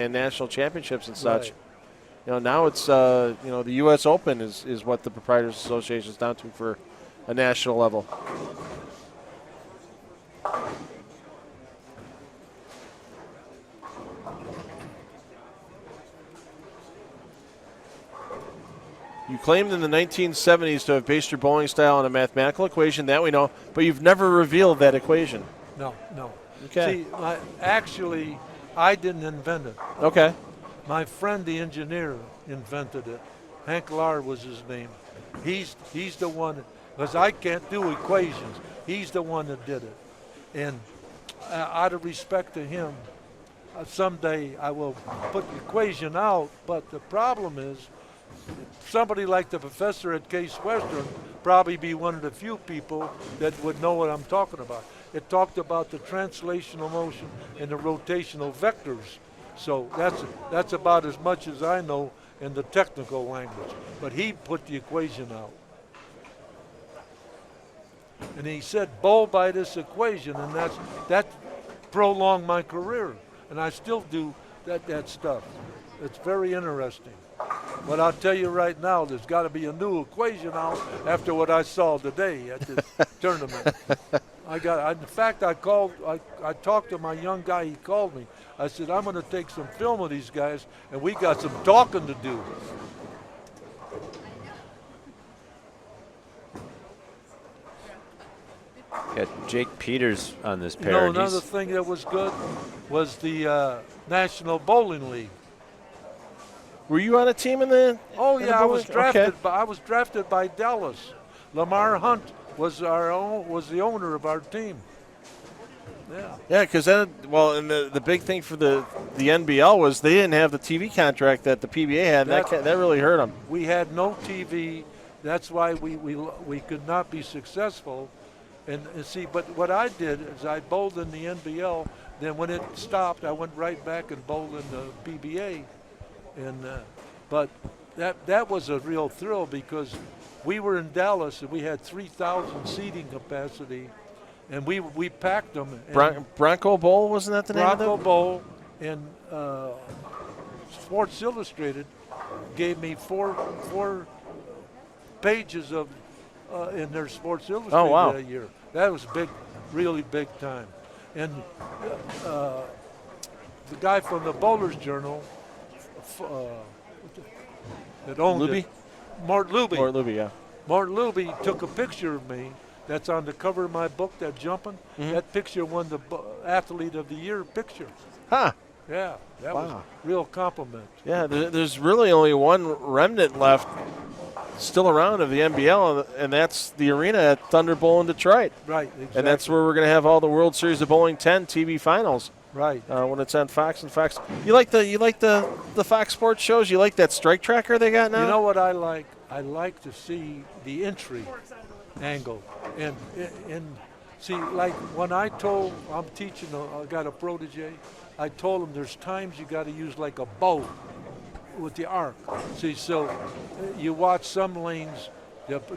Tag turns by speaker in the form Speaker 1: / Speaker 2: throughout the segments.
Speaker 1: and national championships and such. Right. Now it's the U.S. Open is what the Proprietors Association is down to for a national level. You claimed in the 1970s to have based your bowling style on a mathematical equation, that we know, but you've never revealed that equation.
Speaker 2: No.
Speaker 1: Okay.
Speaker 2: See, actually, I didn't invent it.
Speaker 1: Okay.
Speaker 2: My friend, the engineer, invented it. Hank Lahr was his name. He's the one, because I can't do equations. He's the one that did it. And out of respect to him, someday I will put the equation out, but the problem is somebody like the professor at Case Western probably be one of the few people that would know what I'm talking about. It talked about the translational motion and the rotational vectors. So that's about as much as I know in the technical language. But he put the equation out. And he said, bowl by this equation, and that prolonged my career. And I still do that stuff. It's very interesting. But I'll tell you right now, there's got to be a new equation out after what I saw today at this tournament. In fact, I talked to my young guy. He called me. I said, I'm going to take some film of these guys, and we got some talking to do.
Speaker 3: Got Jake Peters on this pair.
Speaker 2: Another thing that was good was the National Bowling League.
Speaker 1: Were you on a team in the?
Speaker 2: Oh yeah, I was drafted.
Speaker 1: Okay.
Speaker 2: I was drafted by Dallas. Lamar Hunt was the owner of our team. Yeah.
Speaker 1: Yeah, because and the big thing for the NBL was they didn't have the TV contract that the PBA had. That really hurt them.
Speaker 2: We had no TV. That's why we could not be successful. And see, but what I did is I bowled in the NBL. Then when it stopped, I went right back and bowled in the PBA. And but that was a real thrill because we were in Dallas and we had 3,000 seating capacity, and we packed them.
Speaker 1: Bronco Bowl, wasn't that the name of it?
Speaker 2: Bronco Bowl, and Sports Illustrated gave me four pages of in their Sports Illustrated that year. That was big, really big time. And the guy from the Bowlers Journal. That owned
Speaker 1: Luby?
Speaker 2: it. Mort Luby.
Speaker 1: Yeah.
Speaker 2: Mort Luby took a picture of me. That's on the cover of my book, that jumping. Mm-hmm. That picture won the Athlete of the Year picture.
Speaker 1: Huh.
Speaker 2: Yeah, that was a real compliment.
Speaker 1: Yeah, there's really only one remnant left still around of the NBL, and that's the arena at Thunder Bowl in Detroit.
Speaker 2: Right, exactly.
Speaker 1: And that's where we're going to have all the World Series of Bowling 10 TV finals.
Speaker 2: Right.
Speaker 1: When it's on Fox and Fox. You like the Fox Sports shows? You like that strike tracker they got now?
Speaker 2: You know what I like? I like to see the entry angle. And see, like when I'm teaching, I got a protege, I told him there's times you got to use like a bow with the arc. See, so you watch some lanes.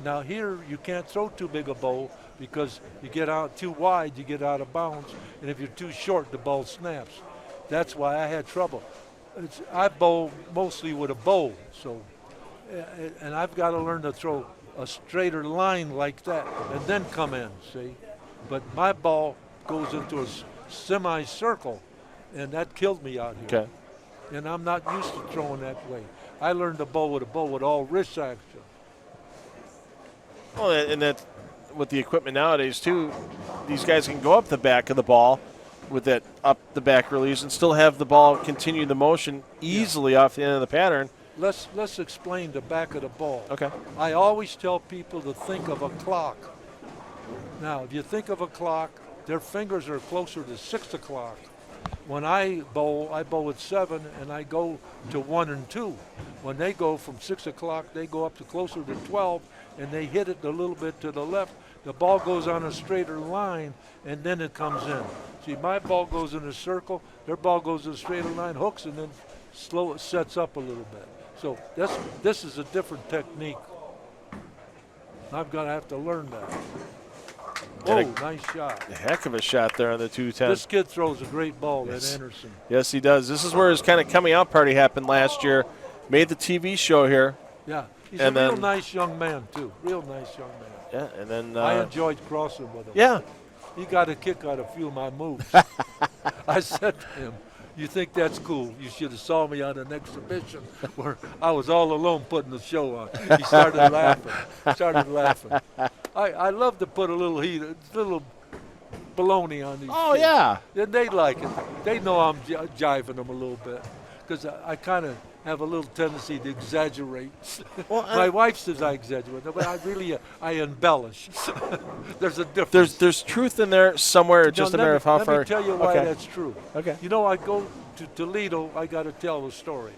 Speaker 2: Now here you can't throw too big a bow because you get out too wide, you get out of bounds, and if you're too short, the ball snaps. That's why I had trouble. I bowl mostly with a bow, so, and I've got to learn to throw a straighter line like that and then come in, see? But my ball goes into a semicircle, and that killed me out here.
Speaker 1: Okay.
Speaker 2: And I'm not used to throwing that way. I learned to bowl with all wrist action.
Speaker 1: Well, and that with the equipment nowadays too, these guys can go up the back of the ball with that up the back release and still have the ball continue the motion easily off the end of the pattern.
Speaker 2: Let's explain the back of the ball.
Speaker 1: Okay.
Speaker 2: I always tell people to think of a clock. Now, if you think of a clock, their fingers are closer to 6 o'clock. When I bowl at 7, and I go to 1 and 2. When they go from 6 o'clock, they go up to closer to 12, and they hit it a little bit to the left. The ball goes on a straighter line, and then it comes in. See, my ball goes in a circle, their ball goes in a straighter line, hooks, and then it sets up a little bit. So this is a different technique. I've got to have to learn that. Oh, nice shot.
Speaker 1: A heck of a shot there on the 210.
Speaker 2: This kid throws a great ball,
Speaker 1: Yes.
Speaker 2: that Anderson.
Speaker 1: Yes, he does. This is where his kind of coming out party happened last year. Made the TV show here.
Speaker 2: Yeah, he's
Speaker 1: And
Speaker 2: a real
Speaker 1: then-
Speaker 2: nice young man, too. Real nice young man.
Speaker 1: Yeah, and then
Speaker 2: I enjoyed crossing with him.
Speaker 1: yeah,
Speaker 2: He got a kick out of a few of my moves. I said to him, "You think that's cool? You should have saw me on an exhibition where I was all alone putting the show on." He started laughing. I love to put a little heat, a little baloney on these
Speaker 1: Oh,
Speaker 2: kids.
Speaker 1: yeah.
Speaker 2: And they like it. They know I'm jiving them a little bit because I kind of have a little tendency to exaggerate.
Speaker 1: Well,
Speaker 2: My wife says I exaggerate, but I embellish. There's a difference.
Speaker 1: there's truth in there somewhere. It's just a matter of how far.
Speaker 2: Let me tell you why
Speaker 1: Okay.
Speaker 2: that's true.
Speaker 1: Okay.
Speaker 2: You know, I go to Toledo, I got to tell the story.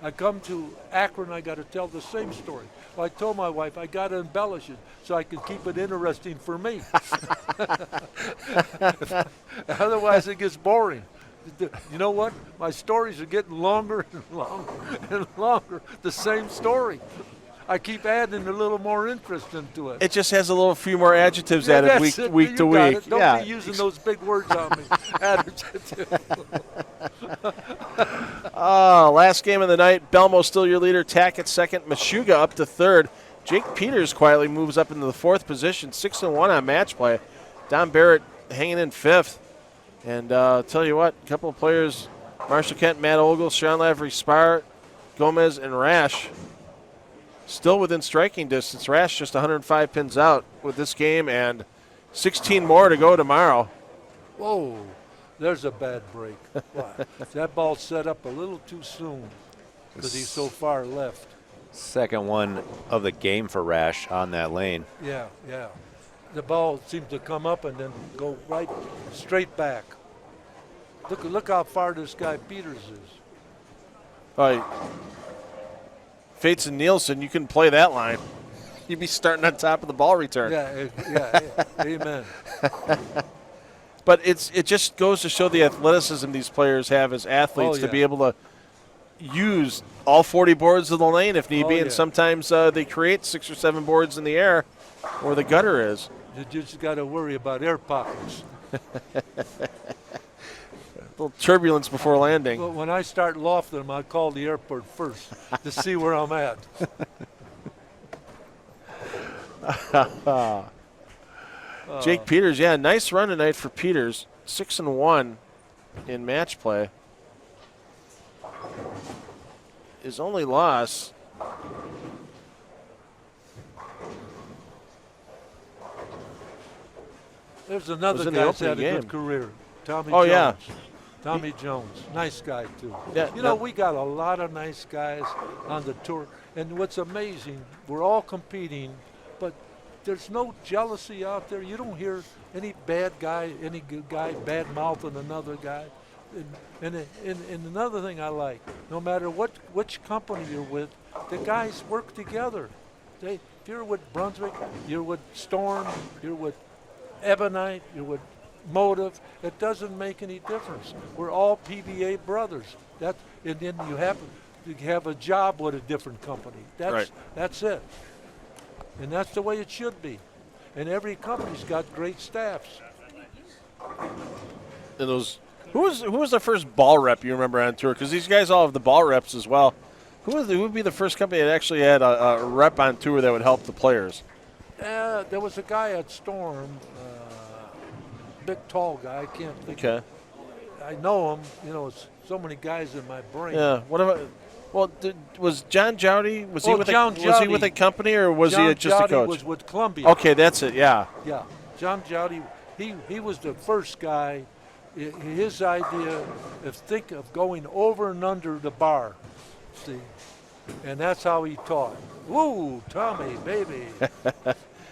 Speaker 2: I come to Akron, I got to tell the same story. Well, I told my wife I got to embellish it so I can keep it interesting for me. Otherwise, it gets boring. You know what? My stories are getting longer and longer and longer. The same story. I keep adding a little more interest into it.
Speaker 1: It just has a little few more adjectives
Speaker 2: Yeah,
Speaker 1: added
Speaker 2: that's it.
Speaker 1: week
Speaker 2: You
Speaker 1: to
Speaker 2: got
Speaker 1: week.
Speaker 2: it. Don't
Speaker 1: Yeah.
Speaker 2: be using those big words on me. Adjective.
Speaker 1: Last game of the night. Belmo still your leader. Tack at second. Meshuggah up to third. Jake Peters quietly moves up into the fourth position. 6-1 on match play. Don Barrett hanging in fifth. And tell you what, a couple of players, Marshall Kent, Matt Ogle, Sean Lavery, Spar, Gomez, and Rash, still within striking distance. Rash just 105 pins out with this game and 16 more to go tomorrow.
Speaker 2: Whoa, there's a bad break. Wow. That ball set up a little too soon because he's so far left.
Speaker 3: Second one of the game for Rash on that lane.
Speaker 2: Yeah. The ball seems to come up and then go right straight back. Look how far this guy Peters is.
Speaker 1: All right. Fates and Nielsen, you couldn't play that line. You'd be starting on top of the ball return.
Speaker 2: Yeah. Amen.
Speaker 1: But it just goes to show the athleticism these players have as athletes to be able to use all 40 boards of the lane if need be, and sometimes they create 6 or 7 boards in the air where the gutter is.
Speaker 2: You just got to worry about air pockets.
Speaker 1: A little turbulence before landing.
Speaker 2: But when I start lofting them, I call the airport first to see where I'm at.
Speaker 1: Jake Peters, nice run tonight for Peters. 6-1 in match play. His only loss.
Speaker 2: There's another guy that's had a good career. Tommy
Speaker 1: Oh,
Speaker 2: Jones.
Speaker 1: yeah.
Speaker 2: Tommy Jones. Nice guy, too.
Speaker 1: Yeah,
Speaker 2: you know, we got a lot of nice guys on the tour. And what's amazing, we're all competing, but there's no jealousy out there. You don't hear any bad guy, any good guy bad-mouthing another guy. And another thing I like, no matter which company you're with, the guys work together. If you're with Brunswick, you're with Storm, you're with Ebonite, you're with Motive, it doesn't make any difference. We're all PBA brothers. And then you have a job with a different company. That's it. And that's the way it should be. And every company's got great staffs.
Speaker 1: And who was the first ball rep you remember on tour? Because these guys all have the ball reps as well. Who would be the first company that actually had a rep on tour that would help the players?
Speaker 2: There was a guy at Storm, big tall guy. I can't think.
Speaker 1: Okay.
Speaker 2: I know him. You know, it's so many guys in my brain.
Speaker 1: Yeah. What about? Well, was John Jowdy? Was he with a company or was
Speaker 2: John
Speaker 1: he just
Speaker 2: Jowdy
Speaker 1: a coach?
Speaker 2: Was with Columbia.
Speaker 1: Okay, that's it. Yeah.
Speaker 2: Yeah, John Jowdy. He was the first guy. His idea of going over and under the bar, see, and that's how he taught. Woo, Tommy, baby,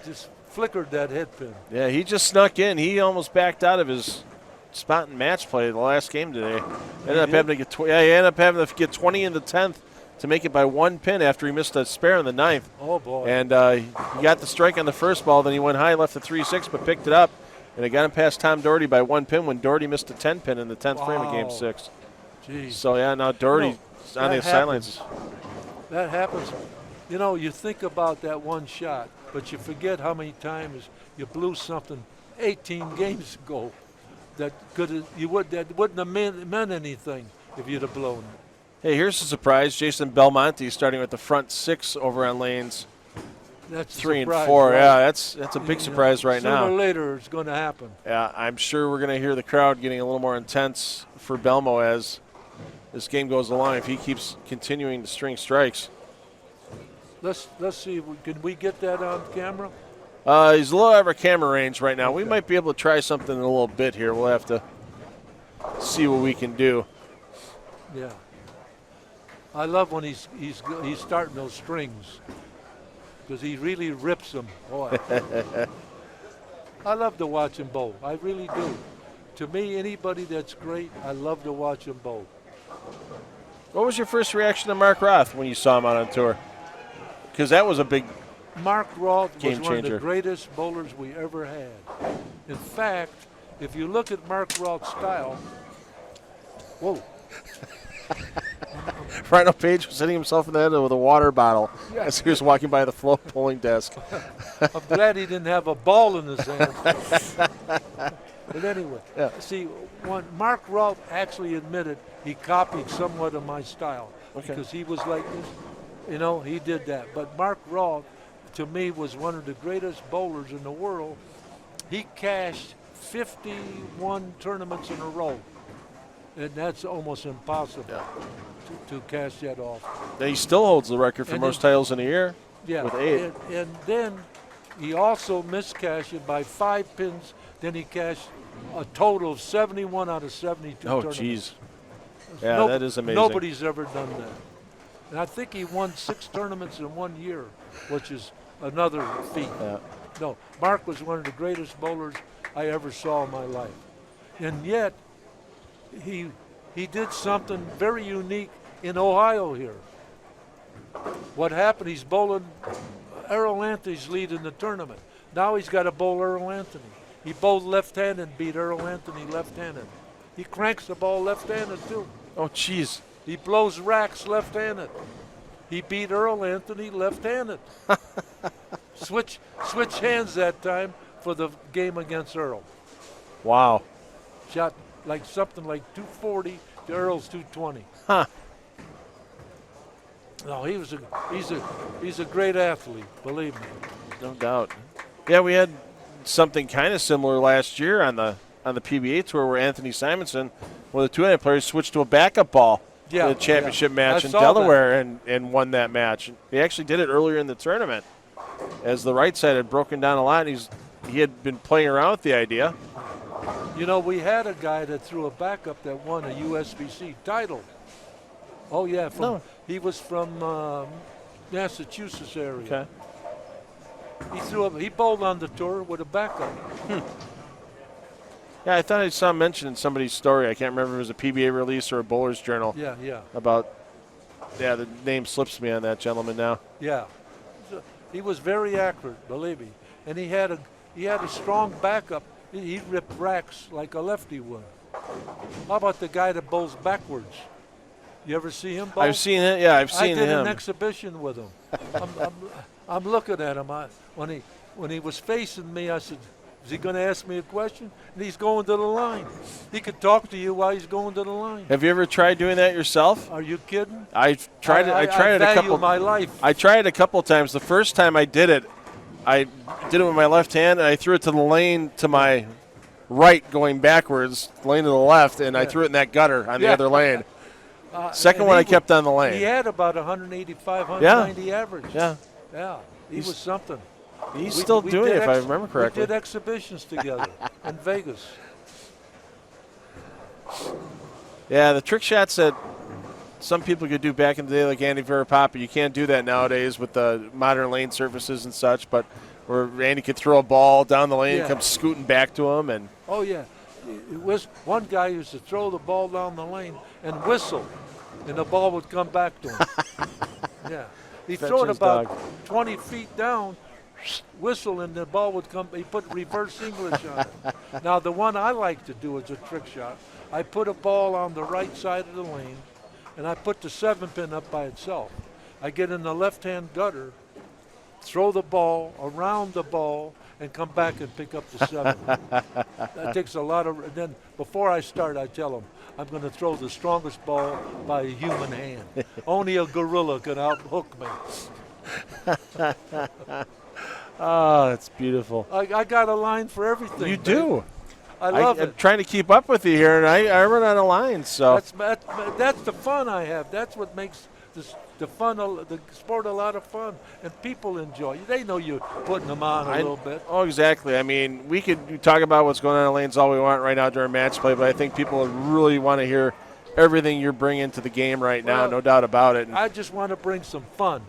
Speaker 2: just flickered that head pin.
Speaker 1: Yeah, he just snuck in. He almost backed out of his spot in match play the last game today. Ended up having to get 20 in the 10th to make it by 1 pin after he missed a spare in the 9th.
Speaker 2: Oh boy!
Speaker 1: And he got the strike on the first ball. Then he went high, left the 3-6, but picked it up. And it got him past Tom Doherty by 1 pin when Doherty missed a 10 pin in the 10th frame of Game 6.
Speaker 2: Jeez.
Speaker 1: So, now Doherty's on the sidelines.
Speaker 2: That happens. You know, you think about that one shot, but you forget how many times you blew something 18 games ago that wouldn't have meant anything if you'd have blown it.
Speaker 1: Hey, here's a surprise. Jason Belmonte starting with the front 6 over on lanes
Speaker 2: That's
Speaker 1: 3 and
Speaker 2: surprise,
Speaker 1: 4.
Speaker 2: right?
Speaker 1: Yeah, that's a big surprise right
Speaker 2: Sooner
Speaker 1: now.
Speaker 2: or later, it's going to happen.
Speaker 1: Yeah, I'm sure we're going to hear the crowd getting a little more intense for Belmo as this game goes along if he keeps continuing to string strikes.
Speaker 2: Let's see. Can we get that on camera?
Speaker 1: He's a little out of our camera range right now. We might be able to try something in a little bit here. We'll have to see what we can do.
Speaker 2: Yeah. I love when he's starting those strings because he really rips them. Boy. I love to watch him bowl. I really do. To me, anybody that's great, I love to watch him bowl.
Speaker 1: What was your first reaction to Mark Roth when you saw him out on tour? Because that was a big
Speaker 2: Mark Roth was
Speaker 1: game
Speaker 2: one of the
Speaker 1: changer.
Speaker 2: greatest bowlers we ever had. In fact, if you look at Mark Roth's style, whoa.
Speaker 1: Rhino Page was hitting himself in the head with a water bottle as he was walking by the FloBowling desk.
Speaker 2: I'm glad he didn't have a ball in his hand. But anyway, see, when Mark Roth actually admitted he copied somewhat of my style because he was like this. You know, he did that. But Mark Roth, to me, was one of the greatest bowlers in the world. He cashed 51 tournaments in a row. And that's almost impossible to cash that off.
Speaker 1: He still holds the record for most titles in a year with 8.
Speaker 2: And then he also miscashed it by 5 pins. Then he cashed a total of 71 out of 72 tournaments.
Speaker 1: Oh, jeez. Yeah, that is amazing.
Speaker 2: Nobody's ever done that. And I think he won 6 tournaments in 1 year, which is another feat.
Speaker 1: Yeah.
Speaker 2: No, Mark was one of the greatest bowlers I ever saw in my life. And yet, he did something very unique in Ohio here. What happened, he's bowling, Errol Anthony's leading the tournament. Now he's got to bowl Errol Anthony. He bowled left-handed and beat Errol Anthony left-handed. He cranks the ball left-handed too.
Speaker 1: Oh, jeez.
Speaker 2: He blows racks left-handed. He beat Earl Anthony left-handed. Switch hands that time for the game against Earl.
Speaker 1: Wow.
Speaker 2: Shot like something like 240 to Earl's 220.
Speaker 1: Huh.
Speaker 2: No, he's a great athlete, believe me.
Speaker 1: No doubt. Yeah, we had something kind of similar last year on the PBA tour where Anthony Simonson, one of the 200 players, switched to a backup ball in a championship match in Delaware and won that match. He actually did it earlier in the tournament as the right side had broken down a lot. And he had been playing around with the idea.
Speaker 2: You know, we had a guy that threw a backup that won a USBC title. Oh, yeah. He was from Massachusetts area.
Speaker 1: Okay.
Speaker 2: He bowled on the tour with a backup.
Speaker 1: Yeah, I thought I saw mention in somebody's story. I can't remember if it was a PBA release or a Bowler's Journal.
Speaker 2: Yeah.
Speaker 1: The name slips me on that gentleman now.
Speaker 2: Yeah. He was very accurate, believe me. And he had a strong backup. He ripped racks like a lefty would. How about the guy that bowls backwards? You ever see him bowl?
Speaker 1: I've seen it. Yeah, I've seen him.
Speaker 2: I did an exhibition with him. I'm looking at him. When he was facing me, I said, is he going to ask me a question? And he's going to the line. He could talk to you while he's going to the line.
Speaker 1: Have you ever tried doing that yourself?
Speaker 2: Are you kidding?
Speaker 1: I tried it a couple.
Speaker 2: My life.
Speaker 1: I tried it a couple times. The first time I did it with my left hand, and I threw it to the lane to my right, going backwards, lane to the left, and I threw it in that gutter on the other lane. Second one, I kept on the lane.
Speaker 2: He had about 185, 190 average.
Speaker 1: Yeah.
Speaker 2: Yeah. He was something.
Speaker 1: He's still doing it, if I remember correctly.
Speaker 2: We did exhibitions together in Vegas.
Speaker 1: Yeah, the trick shots that some people could do back in the day, like Andy Verapapa, you can't do that nowadays with the modern lane surfaces and such, but where Andy could throw a ball down the lane and come scooting back to him. And
Speaker 2: oh, yeah. It was one guy used to throw the ball down the lane and whistle, and the ball would come back to him. Yeah. He'd throw it about 20 feet down, whistle, and the ball would come. He put reverse English on it. Now, the one I like to do is a trick shot. I put a ball on the right side of the lane, and I put the 7-pin up by itself. I get in the left-hand gutter, throw the ball around the ball, and come back and pick up the 7. That takes a lot of. And then before I start, I tell them I'm going to throw the strongest ball by a human hand. Only a gorilla can outhook me.
Speaker 1: Oh, it's beautiful.
Speaker 2: I got a line for everything.
Speaker 1: You
Speaker 2: man.
Speaker 1: do.
Speaker 2: I love
Speaker 1: I'm
Speaker 2: it.
Speaker 1: trying to keep up with you here, and I run out of lines. So
Speaker 2: That's the fun I have. That's what makes the sport a lot of fun, and people enjoy. They know you're putting them on a little bit.
Speaker 1: Oh, exactly. I mean, we could talk about what's going on in lanes all we want right now during match play, but I think people really want to hear everything you're bringing to the game right now, no doubt about it.
Speaker 2: I just want to bring some fun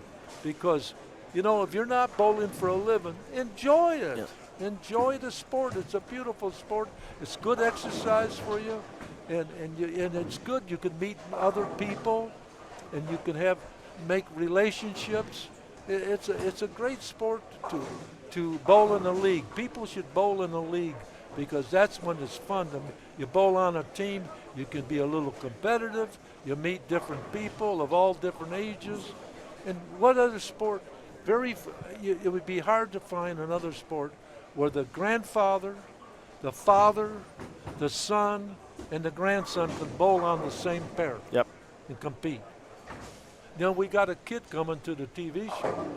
Speaker 2: because, if you're not bowling for a living, enjoy it. Yeah. Enjoy the sport. It's a beautiful sport. It's good exercise for you, and it's good. You can meet other people, and you can make relationships. It's a great sport to bowl in a league. People should bowl in a league because that's when it's fun. You bowl on a team. You can be a little competitive. You meet different people of all different ages. And what other sport? It would be hard to find another sport where the grandfather, the father, the son, and the grandson can bowl on the same pair.
Speaker 1: Yep.
Speaker 2: And compete. We got a kid coming to the TV show.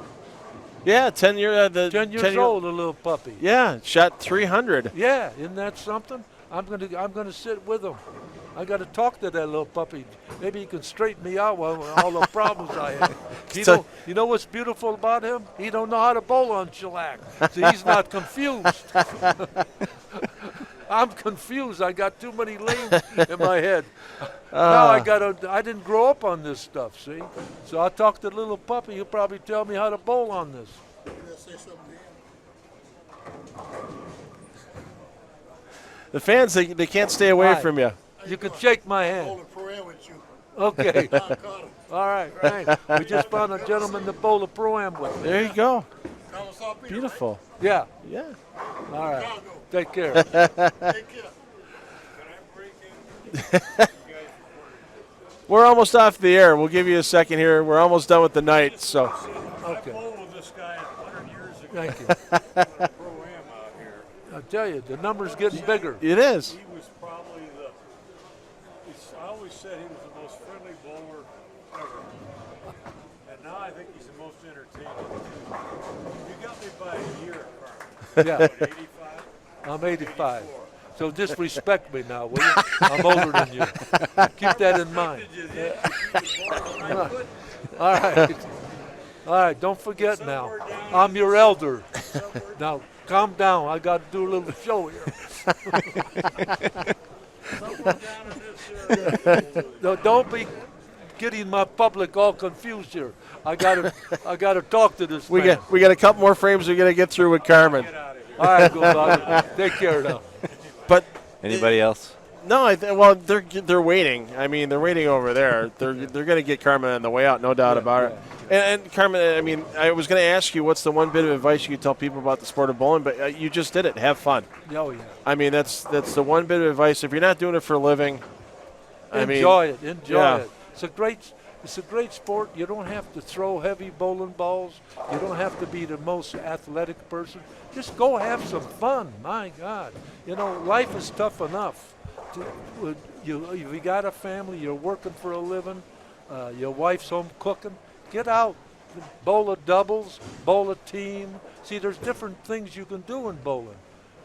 Speaker 1: Yeah, 10 years
Speaker 2: 10 years old, a little puppy.
Speaker 1: Yeah, shot 300.
Speaker 2: Yeah, isn't that something? I'm gonna sit with him. I got to talk to that little puppy. Maybe he can straighten me out with all the problems I have. You know what's beautiful about him? He don't know how to bowl on shellac, so he's not confused. I'm confused. I got too many lanes in my head. Now I didn't grow up on this stuff, see? So I talk to the little puppy. He'll probably tell me how to bowl on this.
Speaker 1: The fans, they can't stay away from you.
Speaker 2: You can shake my hand. Okay. All right. We just found a gentleman to bowl a pro-am with.
Speaker 1: There you go. Beautiful.
Speaker 2: Yeah.
Speaker 1: Yeah.
Speaker 2: All right. Take care.
Speaker 1: We're almost off the air. We'll give you a second here. We're almost done with the night. So.
Speaker 2: Okay.
Speaker 4: I bowled with this guy 100 years ago.
Speaker 2: Thank you.
Speaker 4: Pro-am out here.
Speaker 2: I tell you, the number's getting bigger.
Speaker 1: It is.
Speaker 4: He was probably I always said he was the most friendly bowler ever. And now I think he's the most entertaining. You got me by a year, Carl.
Speaker 2: Yeah.
Speaker 4: What, 85?
Speaker 2: I'm 85. So disrespect me now, will you? I'm older than you. Keep that in mind. All right. All right, don't forget now. I'm your elder. Now, calm down. I got to do a little show here. No, don't be getting my public all confused here. I gotta talk to this man.
Speaker 1: We got a couple more frames we got to get through with Carmen.
Speaker 2: All right, go about it. Take care now.
Speaker 1: But
Speaker 3: Anybody else?
Speaker 1: no, well they're waiting. I mean, they're waiting over there. They're going to get Carmen on the way out, no doubt about it. And Carmen, I mean, I was going to ask you what's the one bit of advice you could tell people about the sport of bowling, but you just did it. Have fun.
Speaker 2: Oh yeah.
Speaker 1: I mean, that's the one bit of advice. If you're not doing it for a living,
Speaker 2: Enjoy it. It's a great sport. You don't have to throw heavy bowling balls. You don't have to be the most athletic person. Just go have some fun. My God, life is tough enough. You got a family. You're working for a living. Your wife's home cooking. Get out, bowl a doubles, bowl a team. See, there's different things you can do in bowling,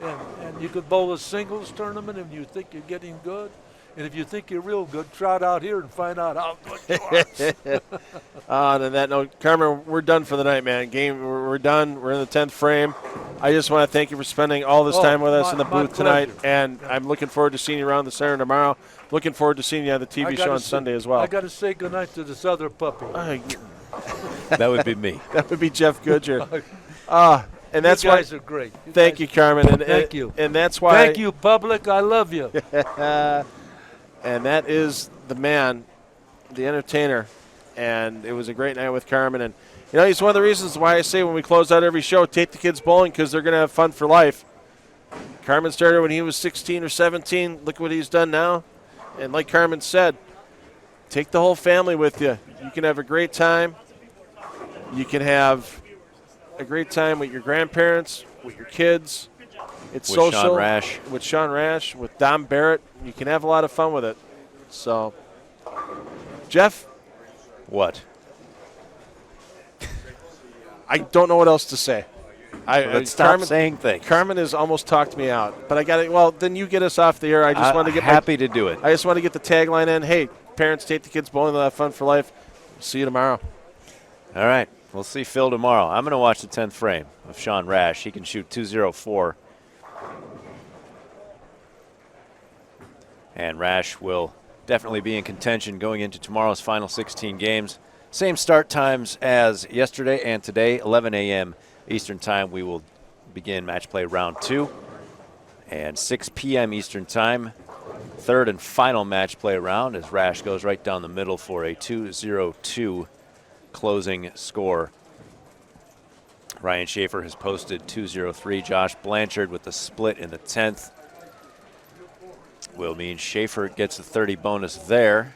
Speaker 2: and you could bowl a singles tournament if you think you're getting good. And if you think you're real good, trot out here and find out how good you are.
Speaker 1: On that note, Carmen, we're done for the night, man. We're done. We're in the 10th frame. I just want to thank you for spending all this time with us in the booth tonight, and I'm looking forward to seeing you around the center tomorrow. Looking forward to seeing you on the TV show on Sunday as well.
Speaker 2: I got to say goodnight to this other puppy.
Speaker 3: That would be me.
Speaker 1: That would be Jeff Goodger. And that's
Speaker 2: you guys are great.
Speaker 1: Thank you, Carmen. And,
Speaker 2: thank you.
Speaker 1: And that's why.
Speaker 2: Thank you, public. I love you.
Speaker 1: And that is the man, the entertainer. And it was a great night with Carmen. And, he's one of the reasons why I say when we close out every show, take the kids bowling because they're going to have fun for life. Carmen started when he was 16 or 17. Look what he's done now. And like Carmen said, take the whole family with you. You can have a great time. You can have a great time with your grandparents, with your kids. It's
Speaker 3: With
Speaker 1: social.
Speaker 3: Sean Rash.
Speaker 1: With Sean Rash, with Dom Barrett. You can have a lot of fun with it. So, Jeff,
Speaker 3: What?
Speaker 1: I don't know what else to say.
Speaker 3: Let's stop saying things.
Speaker 1: Carmen has almost talked me out, but I got it. Well, then you get us off the air. I just want to get
Speaker 3: happy to do it.
Speaker 1: I just want to get the tagline in. Hey, parents, take the kids bowling. They'll have fun for life. See you tomorrow.
Speaker 3: All right. We'll see Phil tomorrow. I'm going to watch the 10th frame of Sean Rash. He can shoot 204. And Rash will definitely be in contention going into tomorrow's final 16 games. Same start times as yesterday and today, 11 a.m. Eastern Time. We will begin match play round 2. And 6 p.m. Eastern Time, third and final match play round as Rash goes right down the middle for a 2-0-2 closing score. Ryan Schaefer has posted 2-0-3. Josh Blanchard with the split in the 10th. Will mean Schaefer gets a 30 bonus there.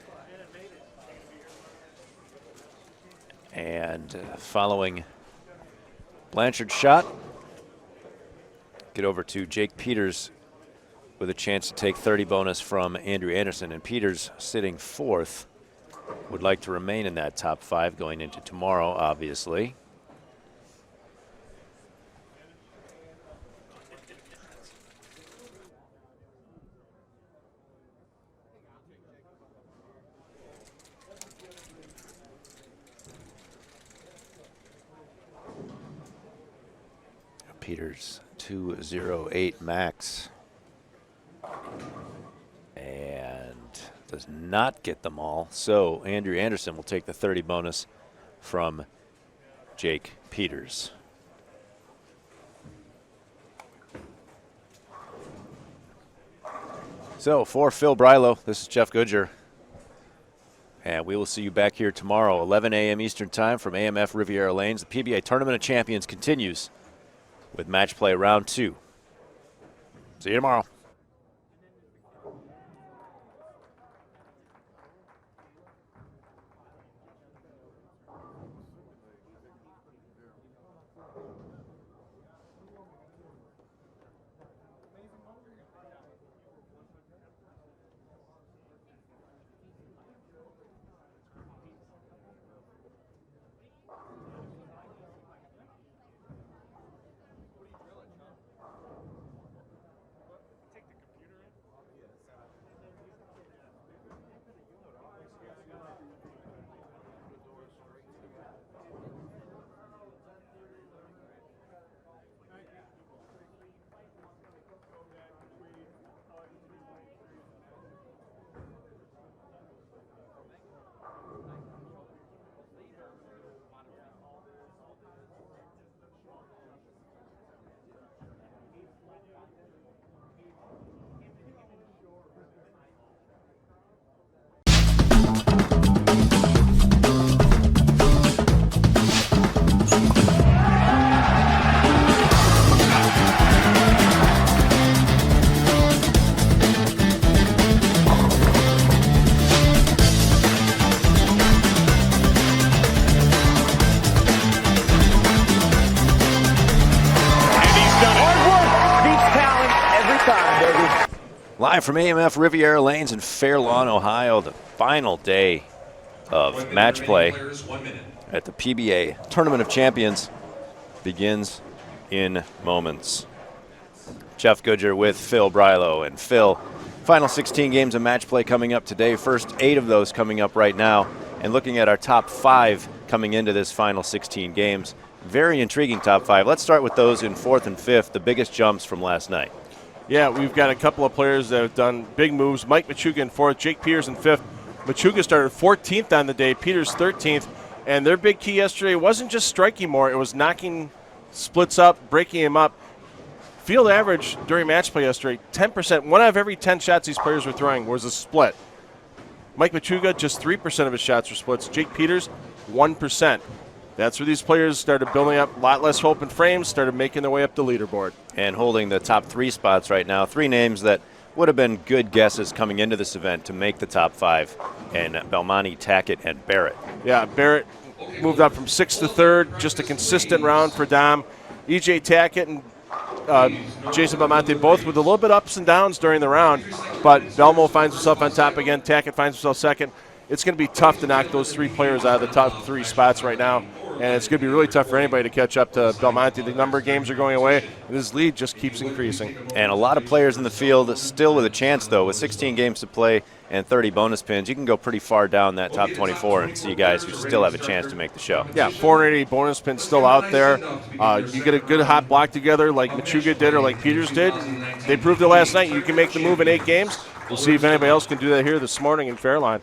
Speaker 3: And following Blanchard's shot, get over to Jake Peters with a chance to take 30 bonus from Andrew Anderson. And Peters, sitting 4th, would like to remain in that top 5 going into tomorrow, obviously. Peters 208 max and does not get them all. So Andrew Anderson will take the 30 bonus from Jake Peters. So for Phil Brylow, this is Jeff Goodger. And we will see you back here tomorrow, 11 a.m. Eastern Time from AMF Riviera Lanes. The PBA Tournament of Champions continues with match play round 2. See you tomorrow. Live from AMF Riviera Lanes in Fair Lawn, Ohio, the final day of match play at the PBA Tournament of Champions begins in moments. Jeff Goodger with Phil Brylow. And Phil, final 16 games of match play coming up today. First 8 of those coming up right now. And looking at our top 5 coming into this final 16 games. Very intriguing top 5. Let's start with those in 4th and 5th, the biggest jumps from last night.
Speaker 1: Yeah, we've got a couple of players that have done big moves. Mike Machuga in 4th, Jake Peters in 5th. Machuga started 14th on the day, Peters 13th. And their big key yesterday wasn't just striking more, it was knocking splits up, breaking him up. Field average during match play yesterday, 10%. 1 out of every 10 shots these players were throwing was a split. Mike Machuga, just 3% of his shots were splits. Jake Peters, 1%. That's where these players started building up a lot less open frames, started making their way up the leaderboard.
Speaker 3: And holding the top 3 spots right now. 3 names that would have been good guesses coming into this event to make the top 5. And Belmonte, Tackett, and Barrett.
Speaker 1: Yeah, Barrett moved up from 6th to 3rd, just a consistent round for Dom. E.J. Tackett and Jason Belmonte, both with a little bit ups and downs during the round, but Belmo finds himself on top again. Tackett finds himself second. It's going to be tough to knock those 3 players out of the top 3 spots right now, and it's going to be really tough for anybody to catch up to Belmonte. The number of games are going away, and his lead just keeps increasing.
Speaker 3: And a lot of players in the field still with a chance, though. With 16 games to play and 30 bonus pins, you can go pretty far down that top 24 and see guys who still have a chance to make the show.
Speaker 1: Yeah, 480 bonus pins still out there. You get a good hot block together like Machuga did or like Peters did. They proved it last night. You can make the move in 8 games. We'll see if anybody else can do that here this morning in Fairlawn.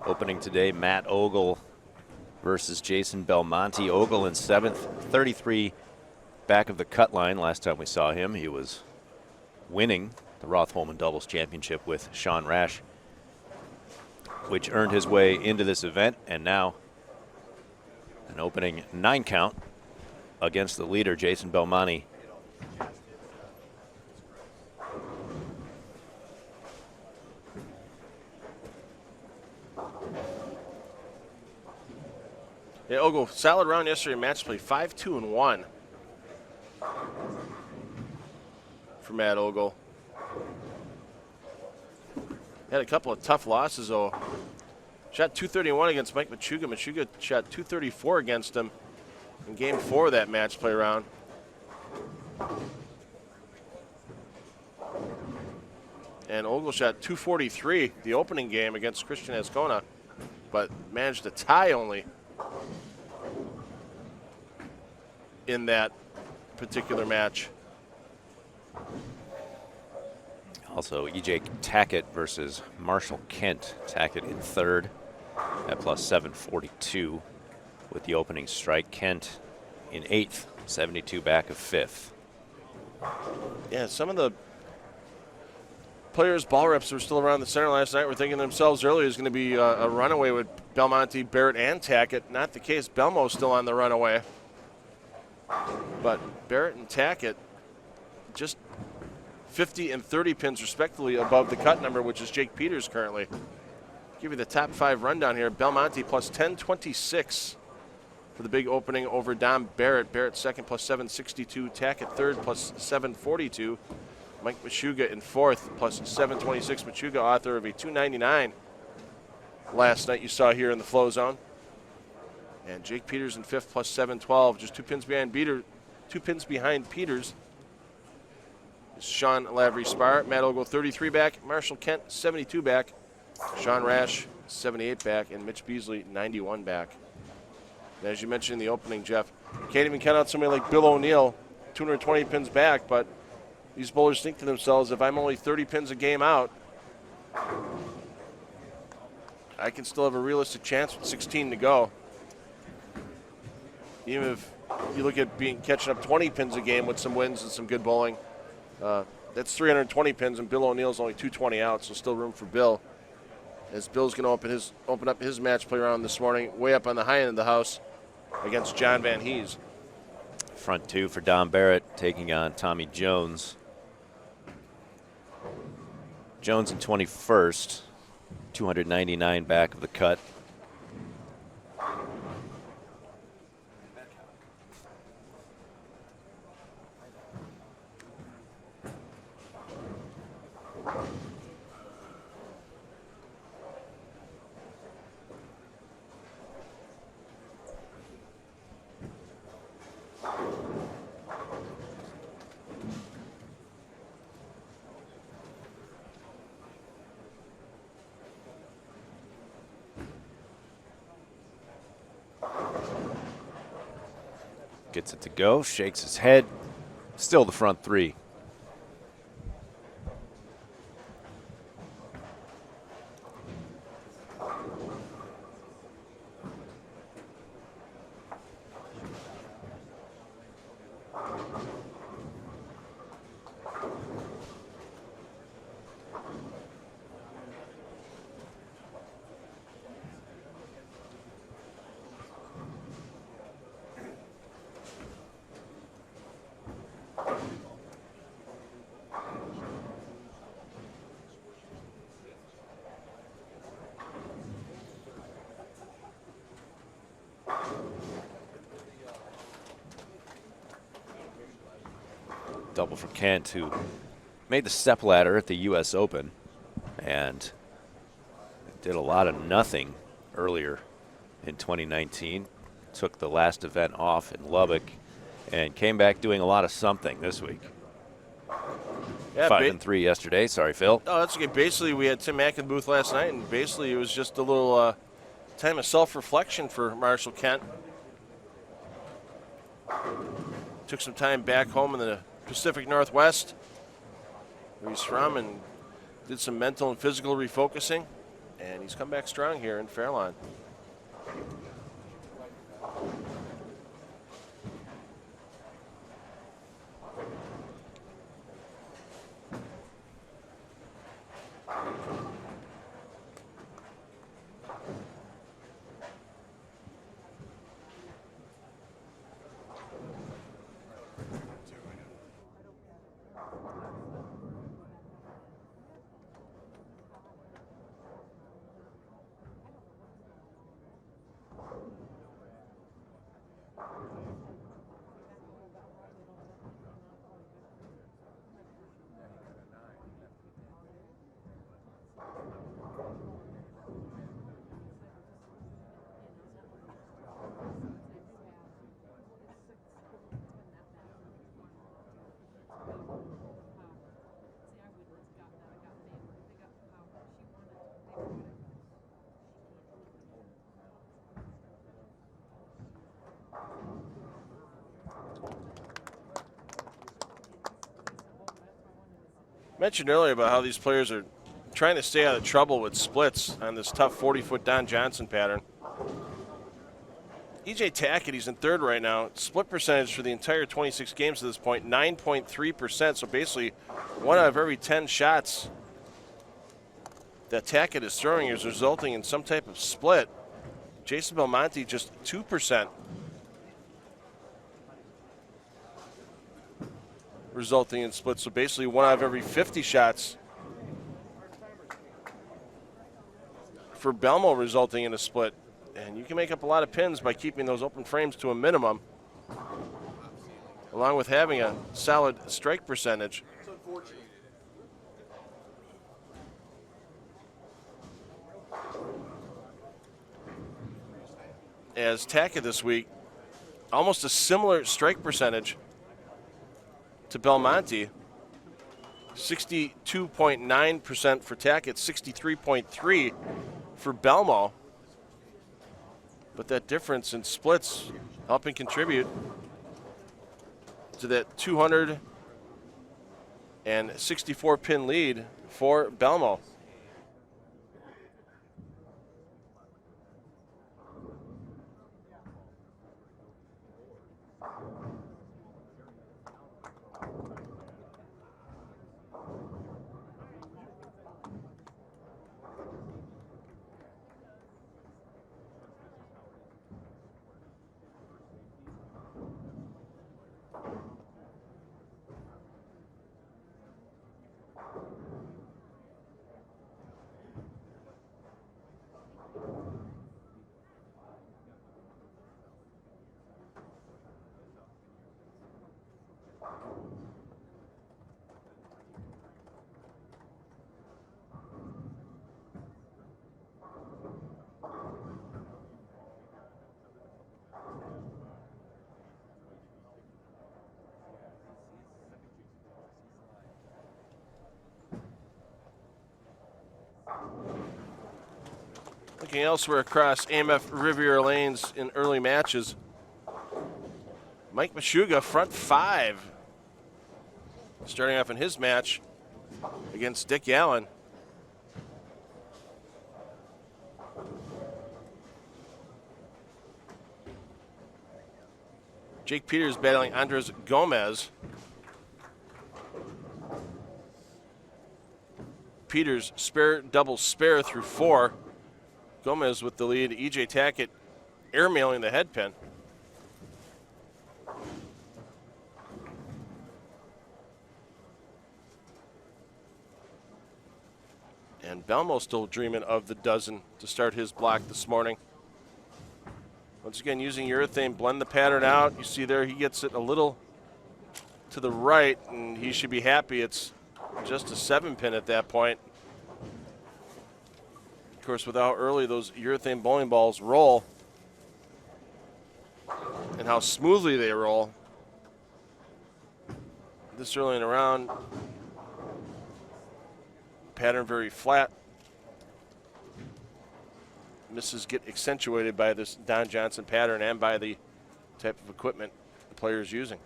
Speaker 3: Opening today, Matt Ogle versus Jason Belmonte. Ogle in 7th, 33 back of the cut line. Last time we saw him, he was winning the Roth-Holman Doubles Championship with Sean Rash, which earned his way into this event, and now an opening 9 count against the leader, Jason Belmonte.
Speaker 1: Yeah, Ogle, solid round yesterday in match play, 5-2-1 for Matt Ogle. Had a couple of tough losses, though. Shot 231 against Mike Machuga. Machuga shot 234 against him in game 4 of that match play round. And Ogle shot 243 the opening game against Christian Ascona, but managed to tie only in that particular match.
Speaker 3: Also, E.J. Tackett versus Marshall Kent. Tackett in 3rd at plus 742 with the opening strike. Kent in 8th, 72 back of 5th.
Speaker 1: Yeah, some of the players, ball reps who were still around the center last night were thinking to themselves earlier is going to be a runaway with Belmonte, Barrett, and Tackett. Not the case. Belmo's still on the runaway. But Barrett and Tackett just 50 and 30 pins respectively above the cut number, which is Jake Peters currently. Give you the top 5 rundown here. Belmonte plus 1026 for the big opening over Dom Barrett. Barrett second plus 762. Tackett third plus 742. Mike Machuga in 4th plus 726. Machuga, author of a 299 last night you saw here in the flow zone. And Jake Peters in 5th plus 712, just 2 pins behind Peters. Is Sean Lavery Spar. Matt Ogle 33 back, Marshall Kent 72 back, Sean Rash 78 back, and Mitch Beasley 91 back. And as you mentioned in the opening, Jeff, can't even count out somebody like Bill O'Neill, 220 pins back, but these bowlers think to themselves, if I'm only 30 pins a game out, I can still have a realistic chance with 16 to go. Even if you look at catching up 20 pins a game with some wins and some good bowling, that's 320 pins, and Bill O'Neill's only 220 out, so still room for Bill. As Bill's going to open up his match play round this morning, way up on the high end of the house against John Van Hees.
Speaker 3: Front 2 for Dom Barrett taking on Tommy Jones. Jones in 21st, 299 back of the cut. Gets it to go, shakes his head. Still the front 3. double for Kent, who made the step ladder at the U.S. Open and did a lot of nothing earlier in 2019. Took the last event off in Lubbock and came back doing a lot of something this week.
Speaker 1: Yeah,
Speaker 3: 5-3 yesterday. Sorry, Phil.
Speaker 1: Oh, that's okay. Basically, we had Tim Mack in the booth last night, and basically it was just a little time of self-reflection for Marshall Kent. Took some time back home in the Pacific Northwest, where he's from, and did some mental and physical refocusing, and he's come back strong here in Fairlawn. Mentioned earlier about how these players are trying to stay out of trouble with splits on this tough 40-foot Don Johnson pattern. EJ Tackett, he's in third right now. Split percentage for the entire 26 games to this point, 9.3%. So basically, 1 out of every 10 shots that Tackett is throwing is resulting in some type of split. Jason Belmonte, just 2%. Resulting in splits, so basically 1 out of every 50 shots for Belmo resulting in a split. And you can make up a lot of pins by keeping those open frames to a minimum, along with having a solid strike percentage. As Tackett this week, almost a similar strike percentage to Belmonte, 62.9% for Tackett, 63.3% for Belmo. But that difference in splits helping contribute to that 264 pin lead for Belmo. Looking elsewhere across AMF Riviera lanes in early matches, Mike Meshuga, front 5, starting off in his match against Dick Allen. Jake Peters battling Andres Gomez. Peters spare, double spare through 4. Gomez with the lead. EJ Tackett airmailing the head pin. And Belmo still dreaming of the dozen to start his block this morning. Once again, using urethane, blend the pattern out. You see there he gets it a little to the right, and he should be happy. It's just a 7-pin at that point. Of course, with how early those urethane bowling balls roll and how smoothly they roll, this early in the round, pattern very flat. Misses get accentuated by this Don Johnson pattern and by the type of equipment the player is using.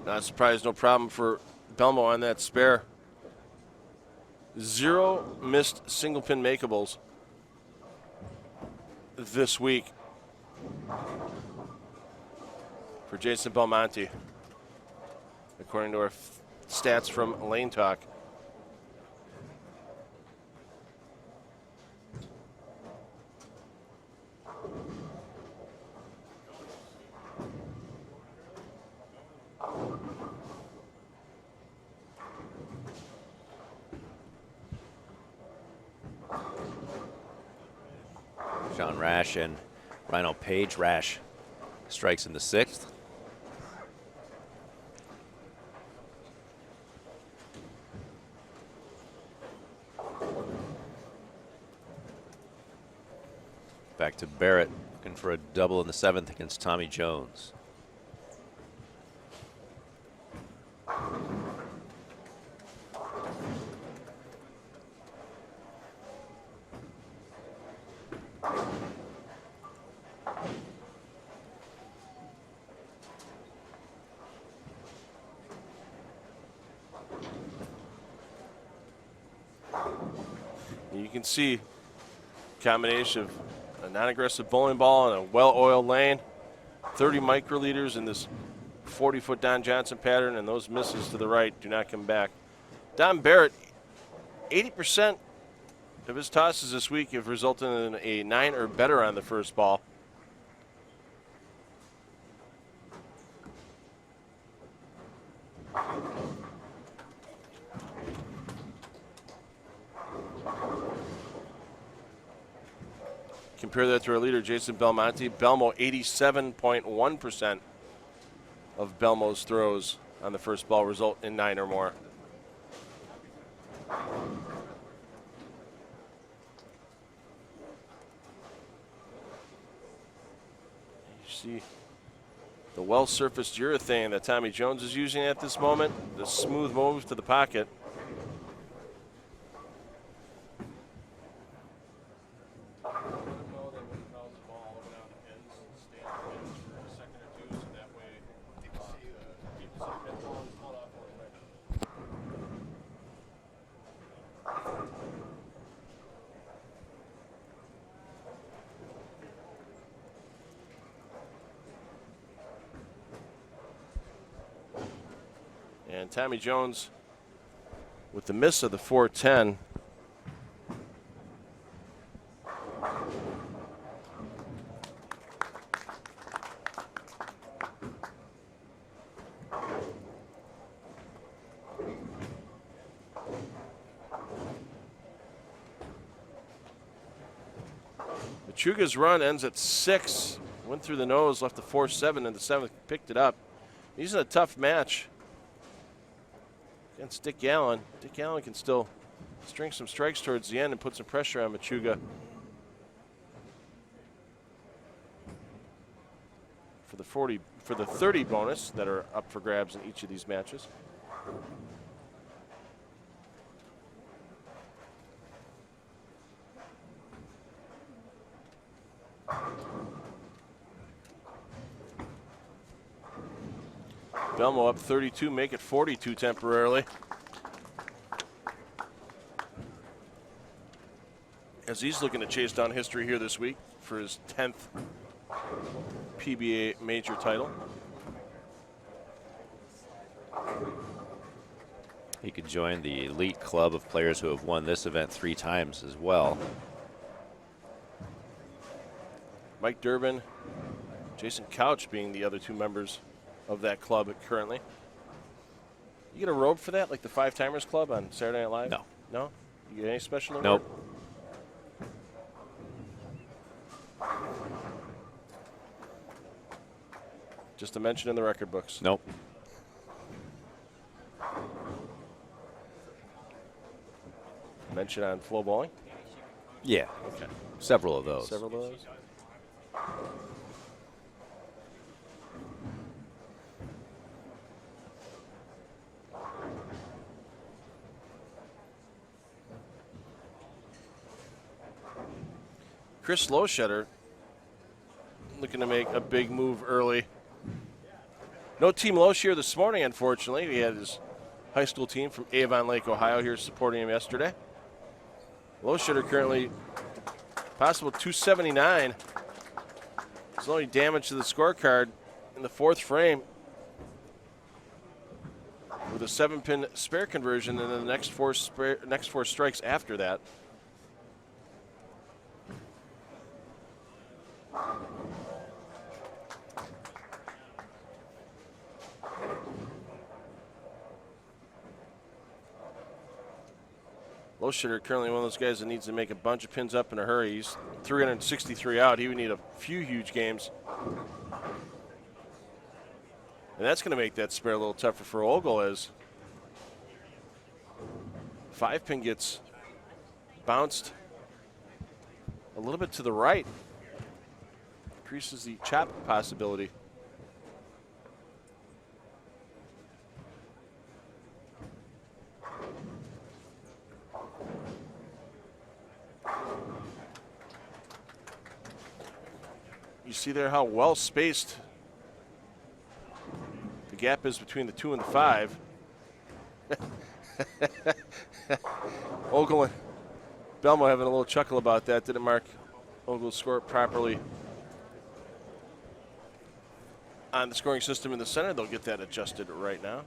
Speaker 1: Not surprised, no problem for Belmo on that spare. 0 missed single pin makeables this week for Jason Belmonte, according to our stats from Lane Talk.
Speaker 3: John Rash and Rhino Page. Rash strikes in the 6th. Back to Barrett, looking for a double in the 7th against Tommy Jones.
Speaker 1: You can see combination of a non-aggressive bowling ball and a well-oiled lane, 30 microliters in this 40-foot Don Johnson pattern, and those misses to the right do not come back. Don Barrett, 80% of his tosses this week have resulted in a 9 or better on the first ball. Compare that to our leader, Jason Belmonte. Belmo, 87.1% of Belmo's throws on the first ball result in 9 or more. You see the well-surfaced urethane that Tommy Jones is using at this moment, the smooth move to the pocket. And Tommy Jones with the miss of the 410. Machuga's run ends at 6. Went through the nose, left the 4-7 in the 7th, picked it up. He's in a tough match against Dick Allen. Dick Allen can still string some strikes towards the end and put some pressure on Machuga for the 30 bonus that are up for grabs in each of these matches. Belmo up 32, make it 42 temporarily. As he's looking to chase down history here this week for his 10th PBA major title.
Speaker 3: He could join the elite club of players who have won this event 3 times as well.
Speaker 1: Mike Durbin, Jason Couch being the other 2 members of that club currently. You get a robe for that, like the 5-Timers Club on Saturday Night Live?
Speaker 3: No.
Speaker 1: No? You get any special award?
Speaker 3: Nope.
Speaker 1: Just a mention in the record books.
Speaker 3: Nope.
Speaker 1: Mention on FloBowling?
Speaker 3: Yeah.
Speaker 1: Okay.
Speaker 3: Several of those.
Speaker 1: Several of those? Chris Lowshutter looking to make a big move early. No Team Loesch here this morning, unfortunately. He had his high school team from Avon Lake, Ohio here supporting him yesterday. Lowshutter currently possible 279. There's only damage to the scorecard in the 4th frame with a 7-pin spare conversion, and then the next four strikes after that. Lowshutter currently one of those guys that needs to make a bunch of pins up in a hurry. He's 363 out. He would need a few huge games. And that's going to make that spare a little tougher for Ogle as 5-pin gets bounced a little bit to the right. Increases the chop possibility. You see there how well spaced the gap is between the 2 and the 5. Ogle and Belmo having a little chuckle about that. Didn't Mark Ogle score it properly on the scoring system in the center? They'll get that adjusted right now.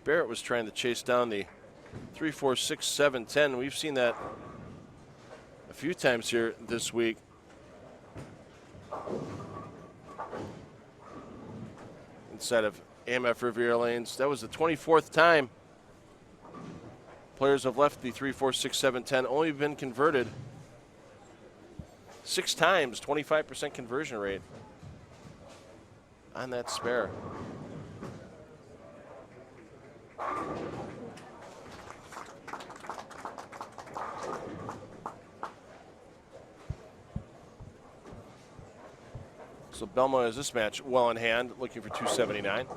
Speaker 1: Barrett was trying to chase down the 3, 4, 6, 7, 10. We've seen that a few times here this week. Inside of AMF Riviera lanes. That was the 24th time players have left the 3, 4, 6, 7, 10. Only been converted 6 times, 25% conversion rate on that spare. So Belmo has this match well in hand, looking for 279.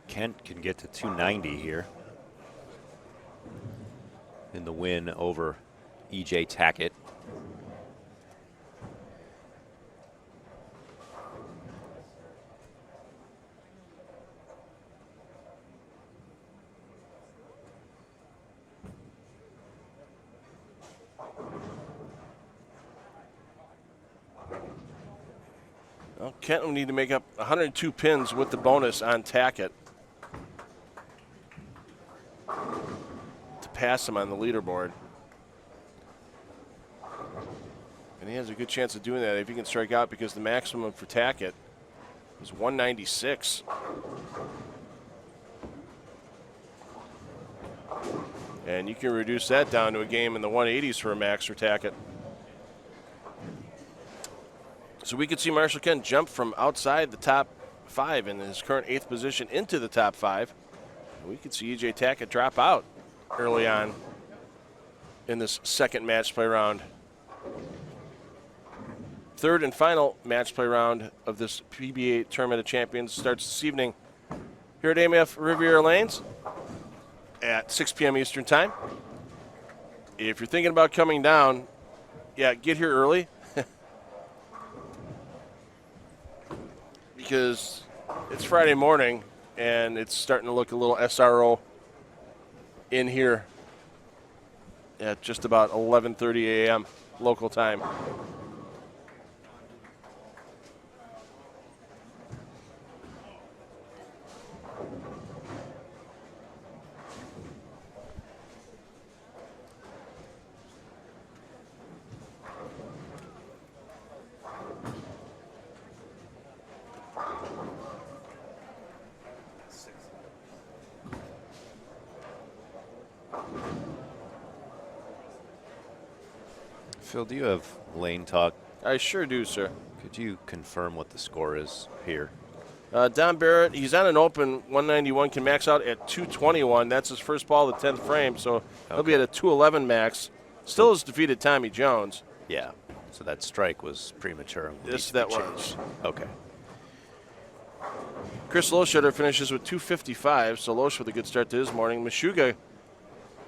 Speaker 3: Kent can get to 290 here in the win over E.J. Tackett.
Speaker 1: Well, Kent will need to make up 102 pins with the bonus on Tackett to pass him on the leaderboard. And he has a good chance of doing that if he can strike out, because the maximum for Tackett is 196. And you can reduce that down to a game in the 180s for a max for Tackett. So we could see Marshall Kent jump from outside the top 5 in his current 8th position into the top 5. We could see E.J. Tackett drop out early on in this second match play round. Third and final match play round of this PBA Tournament of Champions starts this evening here at AMF Riviera Lanes at 6 p.m. Eastern Time. If you're thinking about coming down, yeah, get here early. Because it's Friday morning and it's starting to look a little SRO in here at just about 11:30 a.m. local time.
Speaker 3: Phil, do you have lane talk?
Speaker 1: I sure do, sir.
Speaker 3: Could you confirm what the score is here?
Speaker 1: Don Barrett, he's on an open 191, can max out at 221. That's his first ball of the 10th frame, so he'll be at a 211 max. Still has defeated Tommy Jones.
Speaker 3: Yeah, so that strike was premature.
Speaker 1: Yes, that was.
Speaker 3: Okay.
Speaker 1: Chris Loshutter finishes with 255, so Losh with a good start to his morning. Meshuggah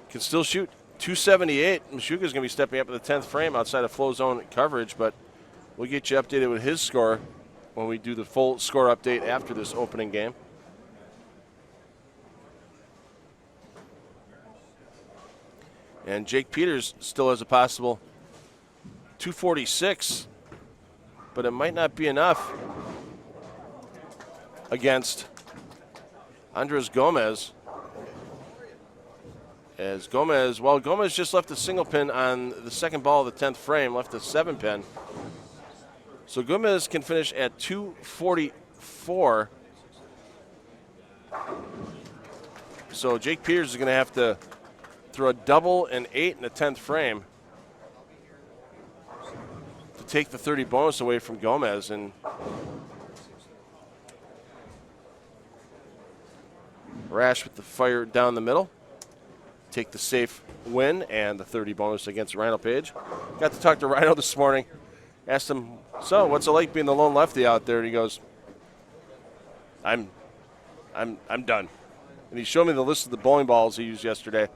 Speaker 1: can still shoot 278. Meshuggah's going to be stepping up at the 10th frame outside of flow zone coverage, but we'll get you updated with his score when we do the full score update after this opening game. And Jake Peters still has a possible 246, but it might not be enough against Andres Gomez. As Gomez just left a single pin on the second ball of the 10th frame, left a 7 pin. So Gomez can finish at 244. So Jake Peters is going to have to throw a double and 8 in the 10th frame to take the 30 bonus away from Gomez. And Rash with the fire down the middle. Take the safe win and the 30 bonus against Rhino Page. Got to talk to Rhino this morning. Asked him, so what's it like being the lone lefty out there? And he goes, I'm done. And he showed me the list of the bowling balls he used yesterday.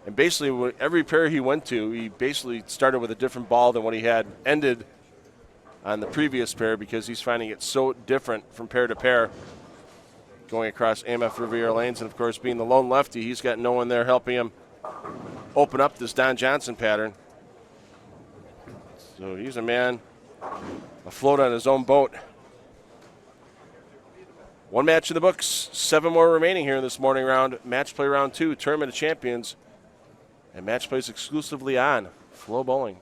Speaker 1: And basically, every pair he went to, he basically started with a different ball than what he had ended on the previous pair because he's finding it so different from pair to pair going across AMF Riviera lanes. And, of course, being the lone lefty, he's got no one there helping him open up this Don Johnson pattern. So he's a man afloat on his own boat. One match in the books, 7 more remaining here in this morning round. Match play round 2, Tournament of Champions. And match plays exclusively on FloBowling.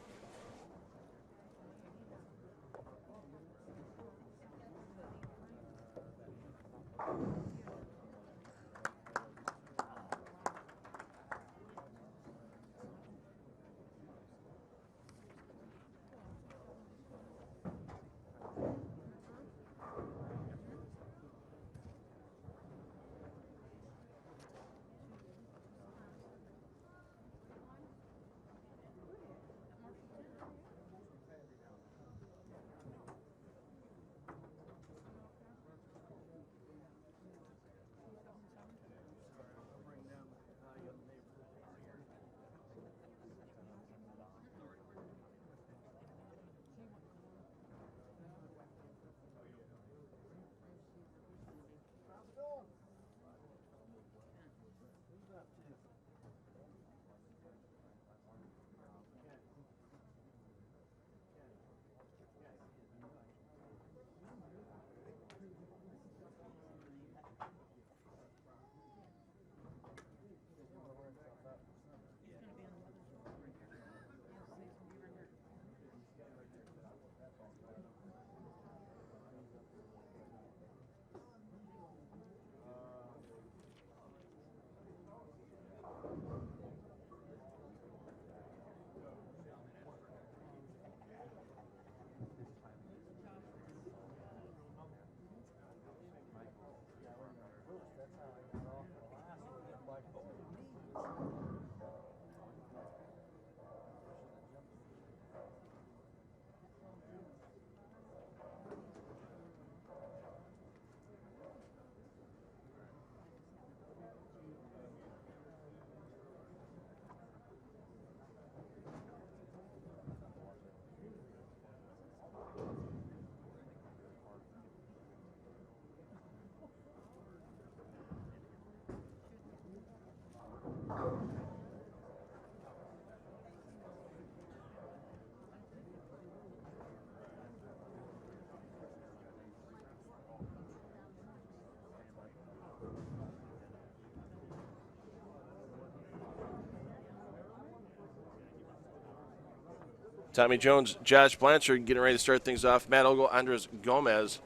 Speaker 1: Tommy Jones, Josh Blanchard getting ready to start things off. Matt Ogle, Andres Gomez.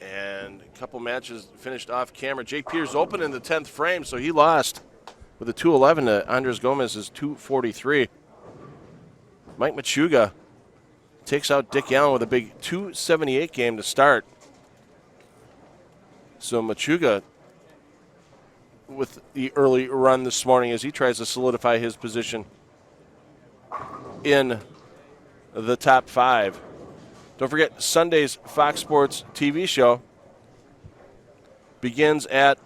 Speaker 1: And a couple matches finished off camera. Jake Peters opened in the 10th frame, so he lost with a 211 to Andres Gomez's 243. Mike Machuga takes out Dick Allen with a big 278 game to start. So Machuga with the early run this morning as he tries to solidify his position in the top 5. Don't forget, Sunday's Fox Sports TV show begins at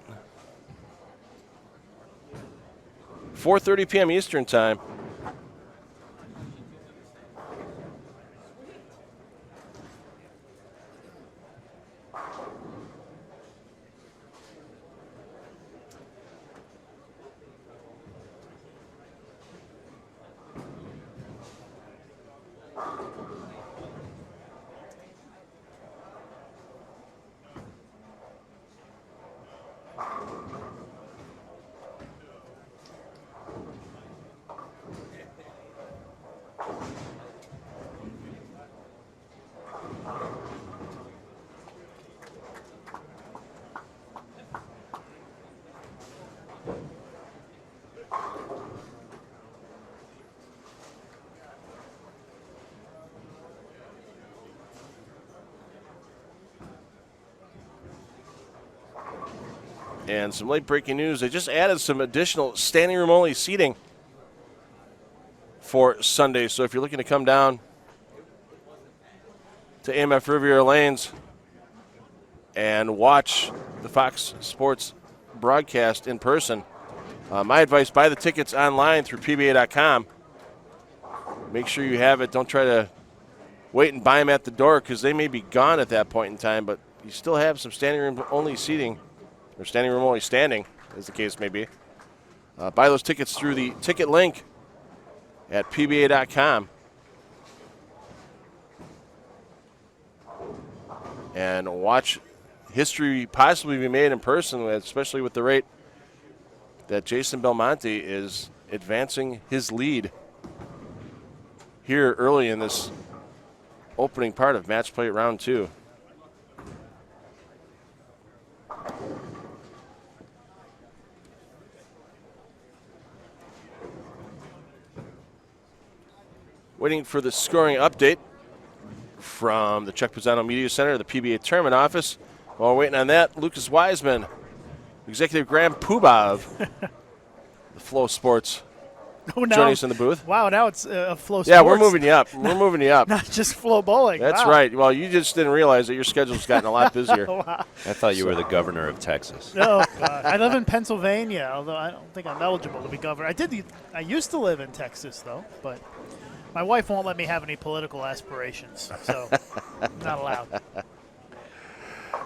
Speaker 1: 4:30 p.m. Eastern Time. And some late breaking news. They just added some additional standing room only seating for Sunday. So if you're looking to come down to AMF Riviera Lanes and watch the Fox Sports broadcast in person, my advice, buy the tickets online through PBA.com. Make sure you have it. Don't try to wait and buy them at the door because they may be gone at that point in time, but you still have some standing room only seating. Or standing room only standing, as the case may be. Buy those tickets through the ticket link at PBA.com. And watch history possibly be made in person, especially with the rate that Jason Belmonte is advancing his lead here early in this opening part of match play round 2. Waiting for the scoring update from the Chuck Pisano Media Center, the PBA Tournament office. While we're waiting on that, Lucas Wiseman, Executive Grand Poobah of the Flow Sports, joining us in the booth.
Speaker 5: Wow, now it's Flow Sports.
Speaker 1: Yeah, we're moving you up. We're moving you up.
Speaker 5: Not just FloBowling.
Speaker 1: That's
Speaker 5: wow.
Speaker 1: right. Well, you just didn't realize that your schedule's gotten a lot busier.
Speaker 5: Wow.
Speaker 3: I thought you were the governor of Texas.
Speaker 5: Oh, God. I live in Pennsylvania, although I don't think I'm eligible to be governor. I used to live in Texas, though, but my wife won't let me have any political aspirations, so not allowed.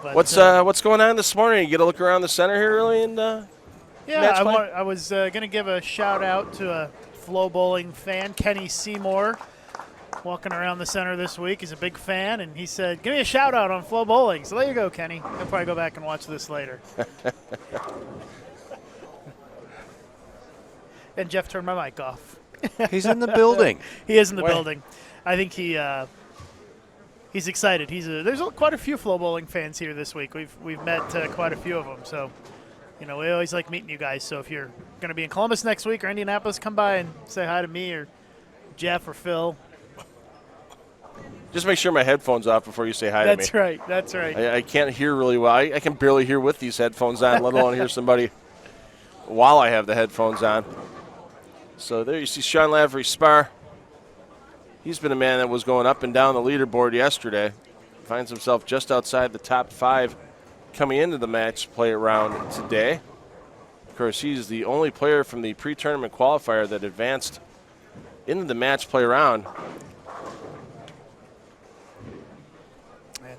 Speaker 5: But,
Speaker 1: What's going on this morning? You get a look around the center here early and
Speaker 5: yeah, I was going to give a shout out to a FloBowling fan, Kenny Seymour, walking around the center this week. He's a big fan, and he said, "Give me a shout out on FloBowling." So there you go, Kenny. He'll probably go back and watch this later. And Jeff turned my mic off.
Speaker 3: He's in the building.
Speaker 5: He is in the building. I think he's excited. There's quite a few FloBowling fans here this week. We've met quite a few of them. So, we always like meeting you guys. So if you're going to be in Columbus next week or Indianapolis, come by and say hi to me or Jeff or Phil.
Speaker 1: just make sure my headphone's off before you say hi to me.
Speaker 5: That's right. That's right.
Speaker 1: I can't hear really well. I can barely hear with these headphones on, let alone hear somebody while I have the headphones on. So there you see Sean Lavery Spar. He's been a man that was going up and down the leaderboard yesterday. Finds himself just outside the top 5 coming into the match play round today. Of course, he's the only player from the pre-tournament qualifier that advanced into the match play round.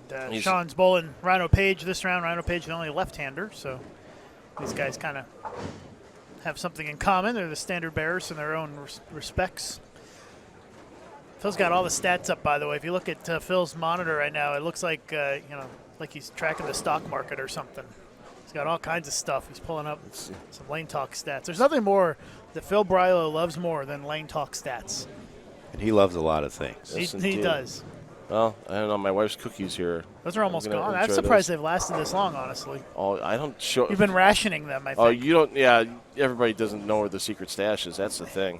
Speaker 5: And Sean's bowling Rhino Page this round. Rhino Page is only a left-hander, so these guys kind of have something in common. They're the standard bearers in their own respects. Phil's got all the stats up, by the way. If you look at Phil's monitor right now, it looks like like he's tracking the stock market or something. He's got all kinds of stuff. He's pulling up some Lane Talk stats. There's nothing more that Phil Brylow loves more than Lane Talk stats.
Speaker 3: And he loves a lot of things.
Speaker 1: Yes,
Speaker 5: He
Speaker 1: indeed.
Speaker 5: does.
Speaker 1: Well, I don't know. My wife's cookies here.
Speaker 5: Those are almost
Speaker 1: I'm gonna
Speaker 5: gone. I'm
Speaker 1: enjoy
Speaker 5: surprised
Speaker 1: those.
Speaker 5: they've lasted this long, honestly.
Speaker 1: Oh, I don't show.
Speaker 5: You've been rationing them, I think.
Speaker 1: Oh, you don't. Yeah, everybody doesn't know where the secret stash is. That's the thing.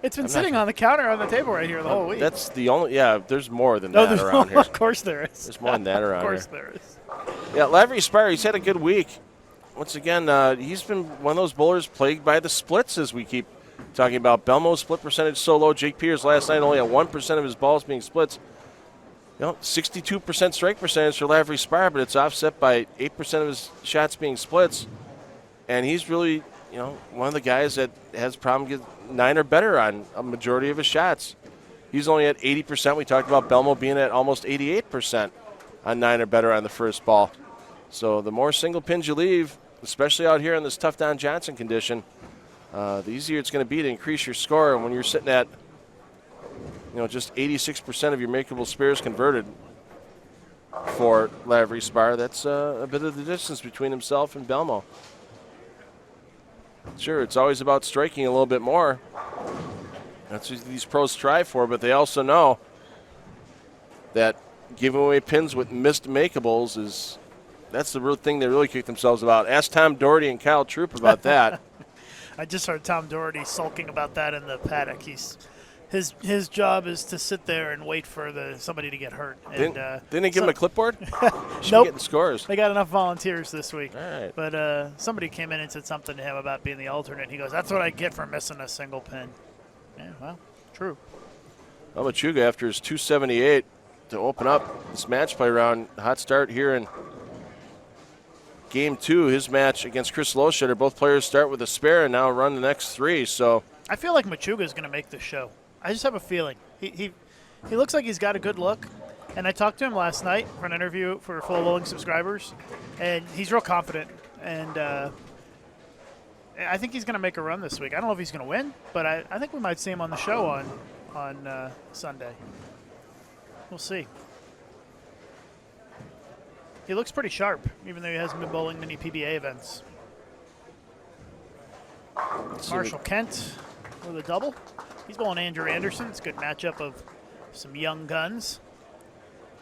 Speaker 5: It's been sitting on the counter on the table right here the whole week.
Speaker 1: That's the only. Yeah, there's more than
Speaker 5: no,
Speaker 1: that
Speaker 5: there's
Speaker 1: around here.
Speaker 5: Of course there is.
Speaker 1: There's more than that around
Speaker 5: Of course
Speaker 1: here.
Speaker 5: there is.
Speaker 1: Yeah, Lavery Spire, he's had a good week. Once again, he's been one of those bowlers plagued by the splits, as we keep talking about. Belmo's split percentage so low. Jake Peters last night only had 1% of his balls being splits. 62% strike percentage for Lavery Spire, but it's offset by 8% of his shots being splits. And he's really, one of the guys that has problem getting 9 or better on a majority of his shots. He's only at 80%. We talked about Belmo being at almost 88% on 9 or better on the first ball. So the more single pins you leave, especially out here in this tough Don Johnson condition, the easier it's going to be to increase your score. And when you're sitting at just 86% of your makeable spares converted for Lavery Spire, that's a bit of the distance between himself and Belmo. Sure, it's always about striking a little bit more. That's what these pros strive for, but they also know that giving away pins with missed makeables that's the real thing they really kick themselves about. Ask Tom Doherty and Kyle Troop about that.
Speaker 5: I just heard Tom Doherty sulking about that in the paddock. His job is to sit there and wait for somebody to get hurt. And,
Speaker 1: didn't they give him a clipboard? Should
Speaker 5: Nope.
Speaker 1: be getting scores.
Speaker 5: They got enough volunteers this week.
Speaker 1: All right.
Speaker 5: But somebody came in and said something to him about being the alternate. He goes, "That's what I get for missing a single pin." Yeah, well, true.
Speaker 1: Well, Machuga, after his 278 to open up this match play round, hot start here in Game 2. His match against Chris Loshetter. Both players start with a spare and now run the next 3. So
Speaker 5: I feel like Machuga is going to make this show. I just have a feeling. He looks like he's got a good look. And I talked to him last night for an interview for FloBowling subscribers, and he's real confident. And I think he's going to make a run this week. I don't know if he's going to win, but I think we might see him on the show on Sunday. We'll see. He looks pretty sharp, even though he hasn't been bowling many PBA events. Marshall Kent with a double. He's bowling Andrew Anderson. It's a good matchup of some young guns.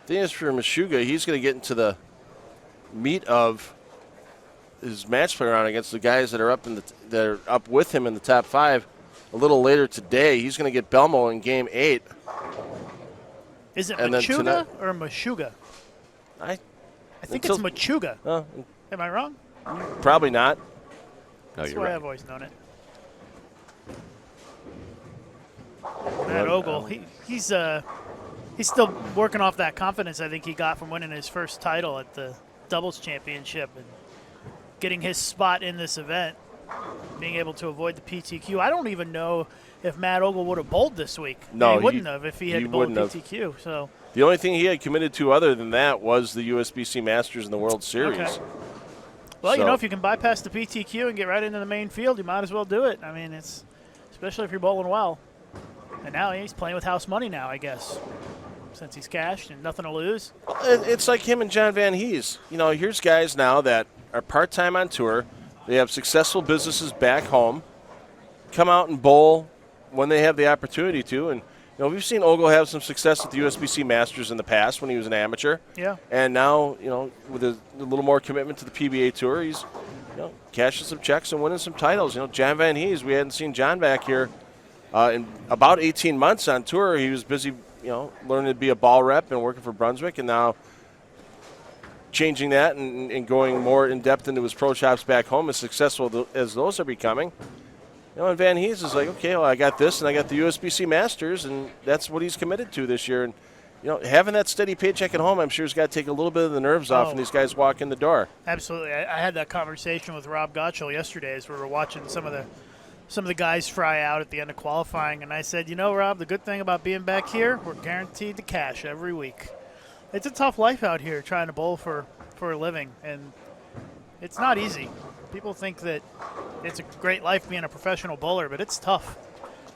Speaker 1: thing is for Machuga, he's going to get into the meat of his match play round against the guys that are up with him in the top 5 a little later today. He's going to get Belmo in Game 8.
Speaker 5: Is it
Speaker 1: And then
Speaker 5: Machuga
Speaker 1: tonight-
Speaker 5: or Meshuggah?
Speaker 1: I
Speaker 5: think
Speaker 1: until-
Speaker 5: it's Machuga.
Speaker 1: uh,
Speaker 5: Am I wrong?
Speaker 1: probably not.
Speaker 3: No,
Speaker 5: That's
Speaker 3: you're
Speaker 5: why
Speaker 3: right.
Speaker 5: I've always known it. Matt Ogle, he's still working off that confidence I think he got from winning his first title at the doubles championship and getting his spot in this event, being able to avoid the PTQ. I don't even know if Matt Ogle would have bowled this week.
Speaker 1: No,
Speaker 5: he wouldn't have if he had
Speaker 1: he
Speaker 5: bowled
Speaker 1: wouldn't have.
Speaker 5: PTQ. So
Speaker 1: The only thing he had committed to other than that was the USBC Masters and the World Series.
Speaker 5: Okay. Well,
Speaker 1: So-
Speaker 5: if you can bypass the PTQ and get right into the main field, you might as well do it. I mean, it's especially if you're bowling well. And now he's playing with house money now, I guess, since he's cashed and nothing to lose.
Speaker 1: It's like him and John Van Hees. Here's guys now that are part-time on tour. They have successful businesses back home, come out and bowl when they have the opportunity to. And, we've seen Ogle have some success at the USBC Masters in the past when he was an amateur.
Speaker 5: Yeah.
Speaker 1: And now, with a little more commitment to the PBA Tour, he's, cashing some checks and winning some titles. John Van Hees, we hadn't seen John back here in about 18 months on tour. He was busy, learning to be a ball rep and working for Brunswick, and now changing that and going more in depth into his pro shops back home, as successful as those are becoming. And Van Hees is like, okay, well, I got this and I got the USBC Masters, and that's what he's committed to this year. And having that steady paycheck at home, I'm sure, has got to take a little bit of the nerves off when these guys walk in the door.
Speaker 5: Absolutely. I had that conversation with Rob Gottschall yesterday as we were watching some of the guys fry out at the end of qualifying, and I said, Rob, the good thing about being back here, we're guaranteed to cash every week. It's a tough life out here trying to bowl for a living, and it's not easy. People think that it's a great life being a professional bowler, but it's tough,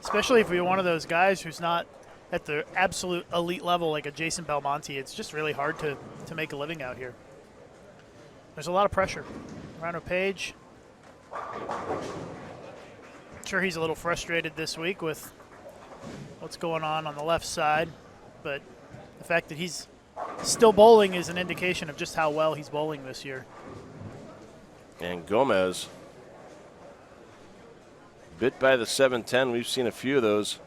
Speaker 5: especially if you're one of those guys who's not at the absolute elite level like a Jason Belmonte. It's just really hard to make a living out here. There's a lot of pressure. Rhino Page. Sure, he's a little frustrated this week with what's going on the left side, but the fact that he's still bowling is an indication of just how well he's bowling this year.
Speaker 1: And Gomez bit by the 7-10. We've seen a few of those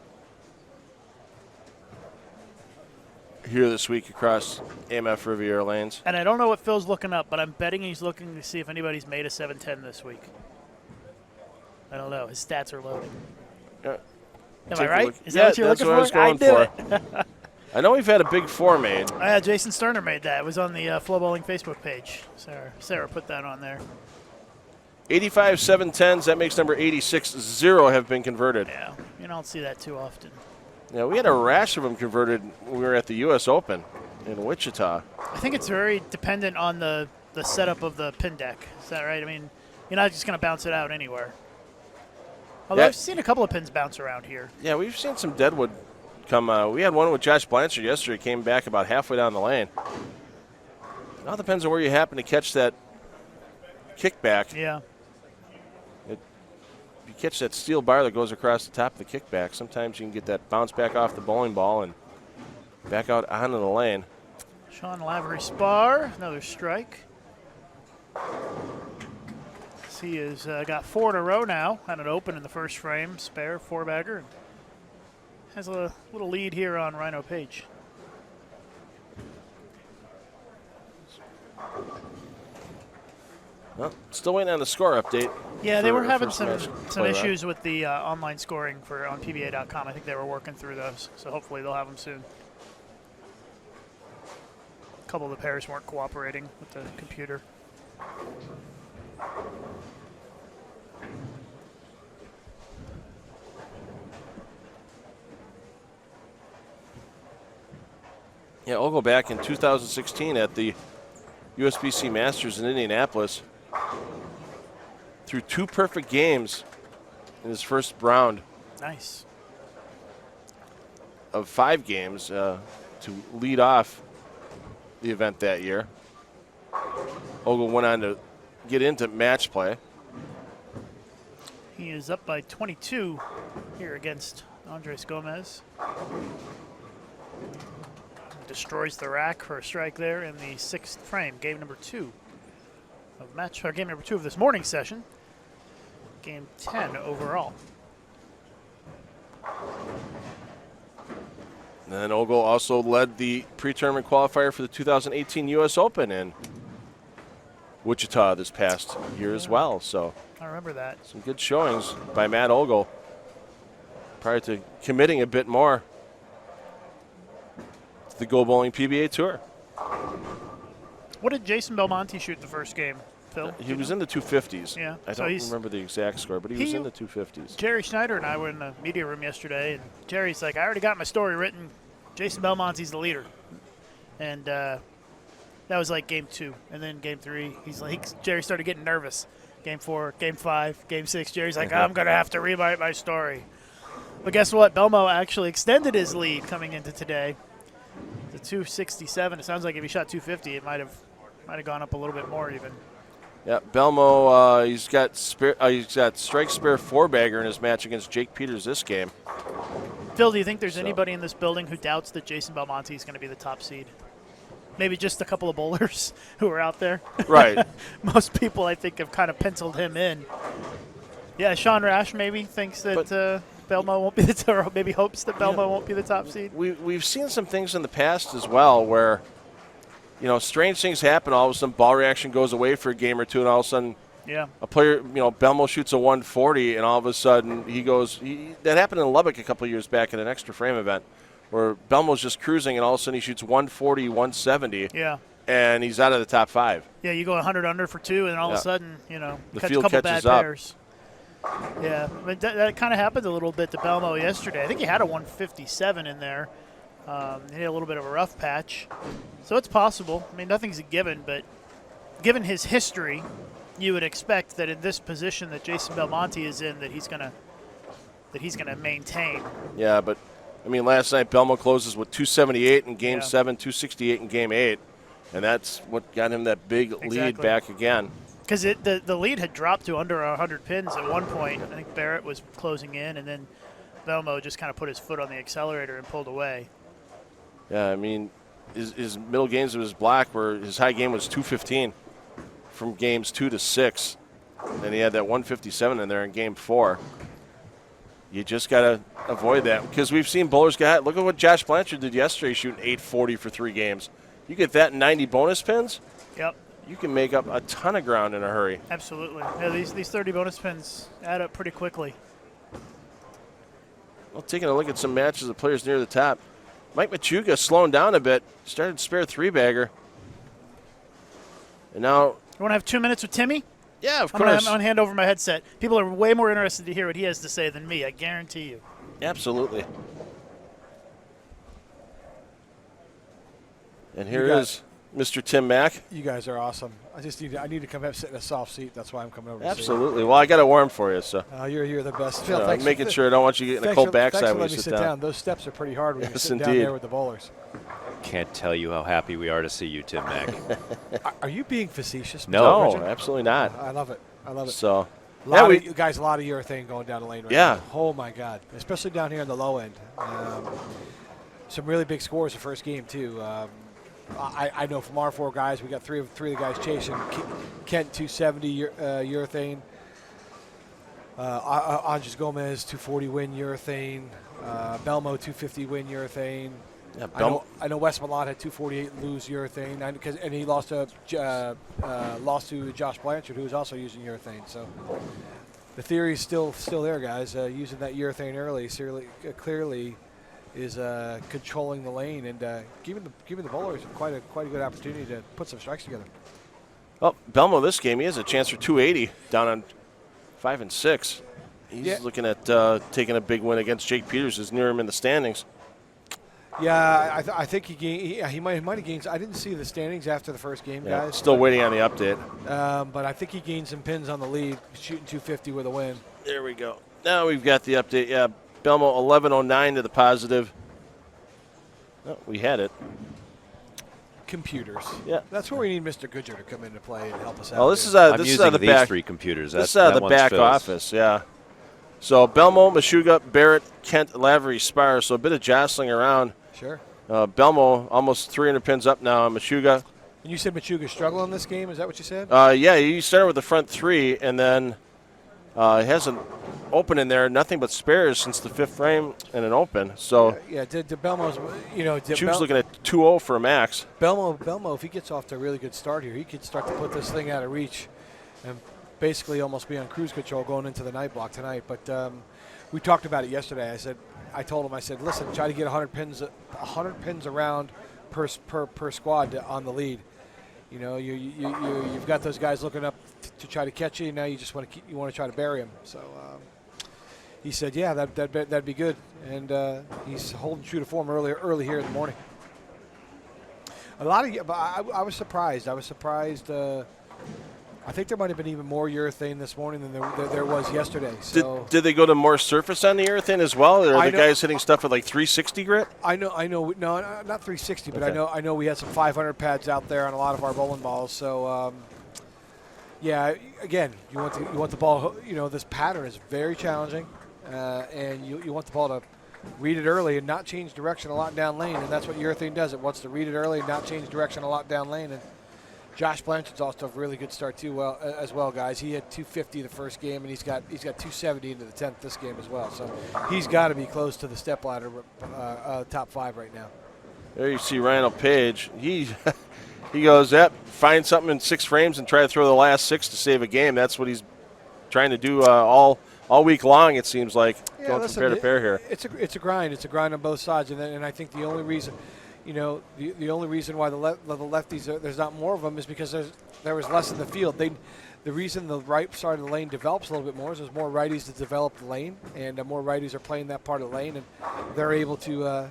Speaker 1: here this week across AMF Riviera lanes.
Speaker 5: And I don't know what Phil's looking up, but I'm betting he's looking to see if anybody's made a 7-10 this week. I don't know. His stats are loading. Am I right? Is that what you're looking for?
Speaker 1: That's what I was going for.
Speaker 5: It.
Speaker 1: I know we've had a big four made.
Speaker 5: Jason Sterner made that. It was on the FloBowling Facebook page. Sarah put that on there.
Speaker 1: 85 7-10s. That makes number 86 0 have been converted.
Speaker 5: Yeah, you don't see that too often.
Speaker 1: Yeah, we had a rash of them converted when we were at the U.S. Open in Wichita.
Speaker 5: I think it's very dependent on the setup of the pin deck. Is that right? I mean, you're not just going to bounce it out anywhere. Although
Speaker 1: Yeah.
Speaker 5: I've seen a couple of pins bounce around here.
Speaker 1: Yeah, we've seen some deadwood come. We had one with Josh Blanchard yesterday. Came back about halfway down the lane. It all depends on where you happen to catch that kickback.
Speaker 5: Yeah.
Speaker 1: If you catch that steel bar that goes across the top of the kickback, sometimes you can get that bounce back off the bowling ball and back out onto the lane.
Speaker 5: Sean Lavery spar, another strike. He has got 4 in a row now. Had it open in the first frame, spare, 4-bagger. Has a little lead here on Rhino Page.
Speaker 1: Well, still waiting on the score update.
Speaker 5: Yeah, they were having
Speaker 1: for
Speaker 5: some
Speaker 1: play back.
Speaker 5: issues with the online scoring on PBA.com. I think they were working through those, so hopefully they'll have them soon. A couple of the pairs weren't cooperating with the computer.
Speaker 1: Yeah, I'll go back in 2016 at the USBC Masters in Indianapolis. Threw 2 perfect games in his first round
Speaker 5: Nice.
Speaker 1: of 5 games to lead off the event that year. Ogle went on to get into match play.
Speaker 5: He is up by 22 here against Andres Gomez. Destroys the rack for a strike there in the 6th frame, game number 2 of game number 2 of this morning session. Game 10 overall.
Speaker 1: And then Ogle also led the pre-tournament qualifier for the 2018 U.S. Open in Wichita this past year as well. So
Speaker 5: I remember that.
Speaker 1: some good showings by Matt Ogle prior to committing a bit more to the Go Bowling PBA Tour.
Speaker 5: What did Jason Belmonte shoot the first game, Phil?
Speaker 1: He was in the 250s.
Speaker 5: Yeah,
Speaker 1: I
Speaker 5: so
Speaker 1: don't
Speaker 5: he's-
Speaker 1: remember the exact score, but he was in the 250s.
Speaker 5: Jerry Schneider and I were in the media room yesterday, and Jerry's like, I already got my story written. Jason Belmonte's the leader. And that was like game 2. And then game 3, Jerry started getting nervous. Game 4, game 5, game 6, Jerry's like, I'm going to have to rewrite my story. But guess what? Belmo actually extended his lead coming into today to 267. It sounds like if he shot 250, it might have gone up a little bit more even.
Speaker 1: Yeah, Belmo, he's got strike spare 4-bagger in his match against Jake Peters this game.
Speaker 5: Phil, do you think there's anybody in this building who doubts that Jason Belmonte is going to be the top seed? Maybe just a couple of bowlers who are out there.
Speaker 1: Right.
Speaker 5: Most people, I think, have kind of penciled him in. Yeah, Sean Rash maybe thinks that Belmo won't be or maybe hopes that Belmo won't be the top seed.
Speaker 1: We've seen some things in the past as well where, strange things happen. All of a sudden, ball reaction goes away for a game or two, and all of a sudden, a player, Belmo shoots a 140, and all of a sudden he goes. That happened in Lubbock a couple of years back at an extra frame event, where Belmo's just cruising, and all of a sudden he shoots 140, 170.
Speaker 5: Yeah.
Speaker 1: And he's out of the top 5.
Speaker 5: Yeah, you go 100 under for 2, and then all of a sudden, you
Speaker 1: The
Speaker 5: catch a
Speaker 1: field
Speaker 5: couple
Speaker 1: catches
Speaker 5: bad
Speaker 1: up.
Speaker 5: pairs. Yeah, but that kind of happened a little bit to Belmo yesterday. I think he had a 157 in there. He had a little bit of a rough patch. So it's possible. I mean, nothing's a given, but given his history, you would expect that in this position that Jason Belmonte is in, that he's gonna maintain.
Speaker 1: Yeah, but last night Belmo closes with 278 in Game 7, 268 in Game 8, and that's what got him that big lead back again.
Speaker 5: Because the lead had dropped to under 100 pins at one point. I think Barrett was closing in, and then Belmo just kind of put his foot on the accelerator and pulled away.
Speaker 1: Yeah, I mean, his middle games of his block where his high game was 215 from games 2 to 6. Then he had that 157 in there in game 4. You just got to avoid that because we've seen bowlers get. Look at what Josh Blanchard did yesterday, shooting 840 for 3 games. You get that in 90 bonus pins.
Speaker 5: Yep.
Speaker 1: You can make up a ton of ground in a hurry.
Speaker 5: Absolutely. Yeah, these 30 bonus pins add up pretty quickly.
Speaker 1: Well, taking a look at some matches of players near the top. Mike Machuga slowing down a bit. Started spare 3-bagger. And now.
Speaker 5: You want to have 2 minutes with Timmy?
Speaker 1: Yeah, of
Speaker 5: I'm
Speaker 1: course.
Speaker 5: going to hand over my headset. People are way more interested to hear what he has to say than me, I guarantee you.
Speaker 1: Absolutely. And here is Mr. Tim Mack.
Speaker 6: You guys are awesome. I need to come sit in a soft seat. That's why I'm coming over.
Speaker 1: Absolutely. Well, I got it warm for you, so.
Speaker 6: You're the best. Phil,
Speaker 1: I'm making sure I don't want you getting a cold backside when you sit down.
Speaker 6: Those steps are pretty hard when
Speaker 1: Yes,
Speaker 6: you sit down
Speaker 1: indeed.
Speaker 6: there with the bowlers.
Speaker 3: Can't tell you how happy we are to see you, Tim Mack.
Speaker 6: Are you being facetious?
Speaker 3: No.
Speaker 6: Richard?
Speaker 1: Absolutely not.
Speaker 6: I love it. I love it.
Speaker 1: So,
Speaker 6: a lot of urethane going down the lane right now.
Speaker 1: Yeah.
Speaker 6: Oh, my God. Especially down here on the low end. Some really big scores the first game, too. I know from our 4 guys, we got three of the guys chasing. Kent 270 urethane. Andres Gomez 240 win urethane. Belmo 250 win urethane.
Speaker 1: Yeah,
Speaker 6: I know Wes Malott had 248 lose urethane, and he lost to Josh Blanchard, who was also using urethane. So the theory's still there, guys. Using that urethane early clearly is controlling the lane and giving the bowlers quite a good opportunity to put some strikes together.
Speaker 1: Well, Belmo this game, he has a chance for 280 down on 5 and 6. He's looking at taking a big win against Jake Peters, who's near him in the standings.
Speaker 6: Yeah, I think he might have gained. I didn't see the standings after the first game, guys.
Speaker 1: Still waiting on the update.
Speaker 6: But I think he gained some pins on the lead, shooting 250 with a win.
Speaker 1: There we go. Now we've got the update. Yeah, Belmo 1109 to the positive. Oh, we had it.
Speaker 6: Computers.
Speaker 1: Yeah.
Speaker 6: That's where we need Mr. Goodger to come into play and help us out.
Speaker 1: Oh, this is
Speaker 3: I'm
Speaker 1: this is
Speaker 3: using
Speaker 1: out of the
Speaker 3: these
Speaker 1: back.
Speaker 3: 3 computers.
Speaker 1: This is out of the back office. Yeah. So Belmo, Machuga, Barrett, Kent, Lavery, Spar. So a bit of jostling around.
Speaker 6: Sure.
Speaker 1: Belmo almost 300 pins up now. Machuga.
Speaker 6: And you said Machuga struggled in this game. Is that what you said?
Speaker 1: Yeah, he started with the front 3, and then he hasn't open in there. Nothing but spares since the 5th frame and an open. So
Speaker 6: yeah. Belmo's,
Speaker 1: Chu's looking at 2-0 for a max.
Speaker 6: Belmo, if he gets off to a really good start here, he could start to put this thing out of reach, and basically almost be on cruise control going into the night block tonight. But we talked about it yesterday. I told him, listen, try to get 100 pins around per squad on the lead. You know, you've got those guys looking up to try to catch you. Now you just want to try to bury them. So he said, yeah, that'd be good, and he's holding true to form early here in the morning. I was surprised. I think there might have been even more urethane this morning than there was yesterday. So
Speaker 1: did they go to more surface on the urethane as well, or are the guys hitting stuff with like 360 grit?
Speaker 6: I know. No, not 360, but
Speaker 1: Okay.
Speaker 6: I know we had some 500 pads out there on a lot of our bowling balls. So yeah, again, you want the ball. You know, this pattern is very challenging, and you want the ball to read it early and not change direction a lot down lane, and that's what urethane does. It wants to read it early and not change direction a lot down lane. And Josh Blanchard's also a really good start too, as well, guys. He had 250 the first game, and he's got 270 into the 10th this game as well. So he's got to be close to the stepladder top 5 right now.
Speaker 1: There you see Ryan Page. He goes, find something in 6 frames and try to throw the last 6 to save a game. That's what he's trying to do all week long. It seems like going from pair to pair here.
Speaker 6: It's a grind. It's a grind on both sides, and I think the only reason. You know, the only reason why the lefties there's not more of them is because there was less in the field. The reason the right side of the lane develops a little bit more is there's more righties to develop the lane, and more righties are playing that part of the lane, and they're able to,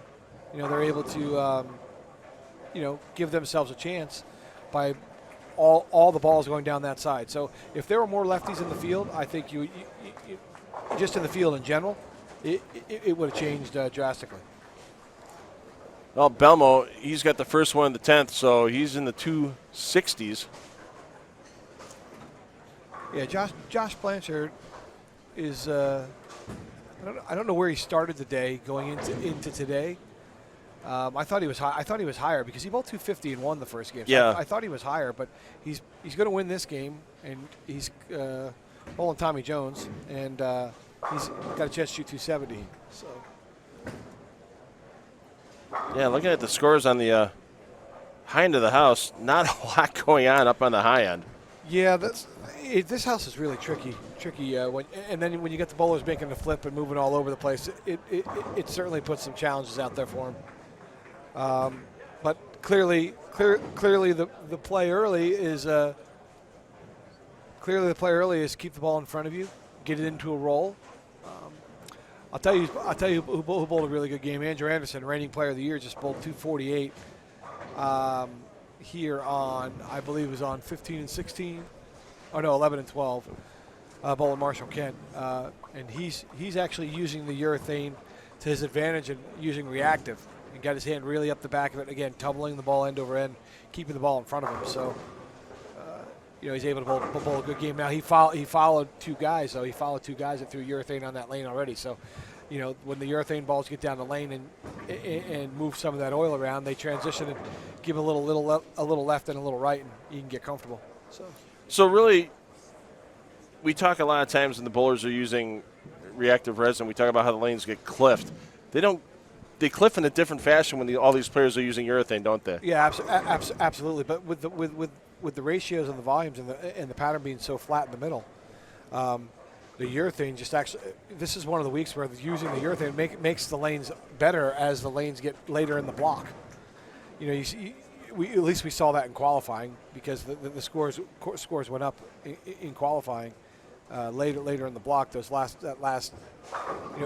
Speaker 6: give themselves a chance by all the balls going down that side. So if there were more lefties in the field, I think you just in the field in general, it would have changed drastically.
Speaker 1: Well, Belmo, he's got the first one in the 10th, so he's in the 260s.
Speaker 6: Yeah, Josh Blanchard is. I don't know where he started the day going into today. I thought he was high. I thought he was higher because he bowled 250 and won the first game. So
Speaker 1: Yeah.
Speaker 6: I thought he was higher, but he's going to win this game, and he's bowling Tommy Jones, and he's got a chance to shoot 270. So
Speaker 1: Yeah, looking at the scores on the high end of the house, not a lot going on up on the high end.
Speaker 6: yeah, this house is really tricky. And then when you get the bowlers making the flip and moving all over the place, it certainly puts some challenges out there for them. But clearly the play early is keep the ball in front of you, get it into a roll. I'll tell you who bowled a really good game. Andrew Anderson, reigning player of the year, just bowled 248 here on, I believe it was on 15 and 16. Oh no, 11 and 12. Bowling Marshall Kent, and he's actually using the urethane to his advantage and using reactive. And got his hand really up the back of it again, tumbling the ball end over end, keeping the ball in front of him. So, he's able to bowl a good game. Now he followed two guys, so he followed two guys that threw urethane on that lane already. So, when the urethane balls get down the lane and move some of that oil around, they transition and give a little left and a little right, and you can get comfortable.
Speaker 1: So really, we talk a lot of times when the bowlers are using reactive resin, we talk about how the lanes get cliffed. They cliff in a different fashion when all these players are using urethane, don't they?
Speaker 6: Yeah, absolutely. But with the ratios and the volumes and the pattern being so flat in the middle, the urethane just actually. This is one of the weeks where using the urethane makes the lanes better as the lanes get later in the block. At least we saw that in qualifying because the scores went up in qualifying later in the block. That last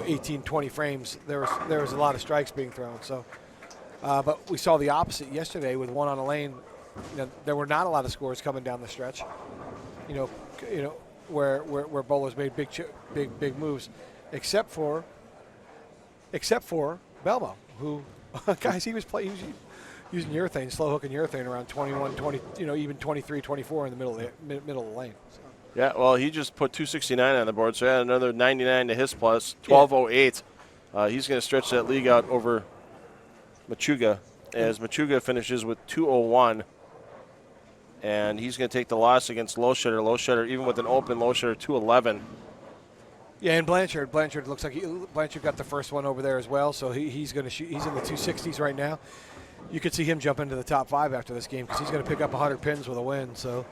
Speaker 6: 18, 20 frames, there was a lot of strikes being thrown. So, but we saw the opposite yesterday with one on a lane. There were not a lot of scores coming down the stretch. Where bowlers made big moves, except for Belmo, who guys he was using urethane, slow hooking urethane around 21, 20, even 23, 24 in the middle of the lane. So.
Speaker 1: Yeah, well, he just put 269 on the board, so he had another 99 to his plus, 1208. He's going to stretch that league out over Machuga, as Machuga finishes with 201. And he's going to take the loss against Lowshutter. Lowshutter, even with an open, Lowshutter 211.
Speaker 6: Yeah, and Blanchard looks like Blanchard got the first one over there as well, so he's going to shoot. He's in the 260s right now. You could see him jump into the top 5 after this game because he's going to pick up 100 pins with a win. So,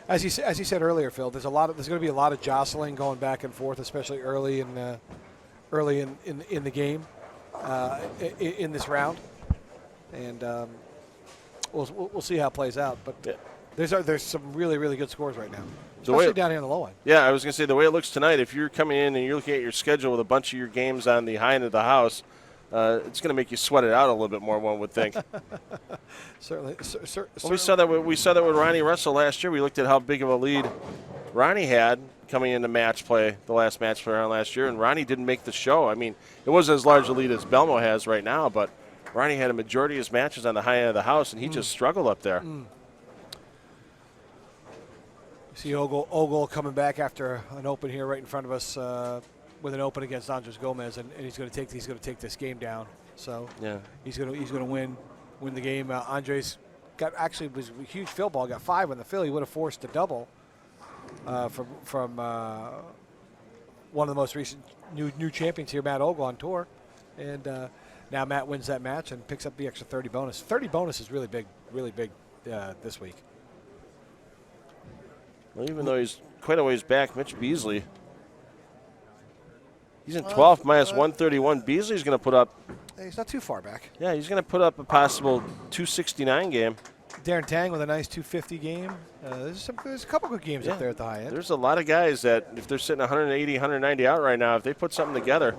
Speaker 6: as you said earlier, Phil, there's going to be a lot of jostling going back and forth, especially early in the game in this round, and we'll see how it plays out. But there's some really good scores right now, especially down here on the low end. Yeah,
Speaker 1: I was going to say the way it looks tonight, if you're coming in and you're looking at your schedule with a bunch of your games on the high end of the house, it's going to make you sweat it out a little bit more, one would think.
Speaker 6: Certainly.
Speaker 1: Well, we saw that with Ronnie Russell last year. We looked at how big of a lead Ronnie had coming into match play, the last match play around last year, and Ronnie didn't make the show. I mean, it wasn't as large a lead as Belmo has right now, but Ronnie had a majority of his matches on the high end of the house, and he just struggled up there.
Speaker 6: See Ogle coming back after an open here right in front of us with an open against Andres Gomez, and he's going to take this game down. So
Speaker 1: yeah,
Speaker 6: he's going to win the game. Andres was a huge fill ball, got 5 on the fill. He would have forced a double from one of the most recent new champions here, Matt Ogle on tour, and now Matt wins that match and picks up the extra 30 bonus. 30 bonus is really big this week.
Speaker 1: Well, even though he's quite a ways back, Mitch Beasley, he's in 12th minus 131. Beasley's going to put up.
Speaker 6: He's not too far back.
Speaker 1: Yeah, he's going to put up a possible 269 game.
Speaker 6: Darren Tang with a nice 250 game. There's a couple good games up there at the high end.
Speaker 1: There's a lot of guys that if they're sitting 180, 190 out right now, if they put something together,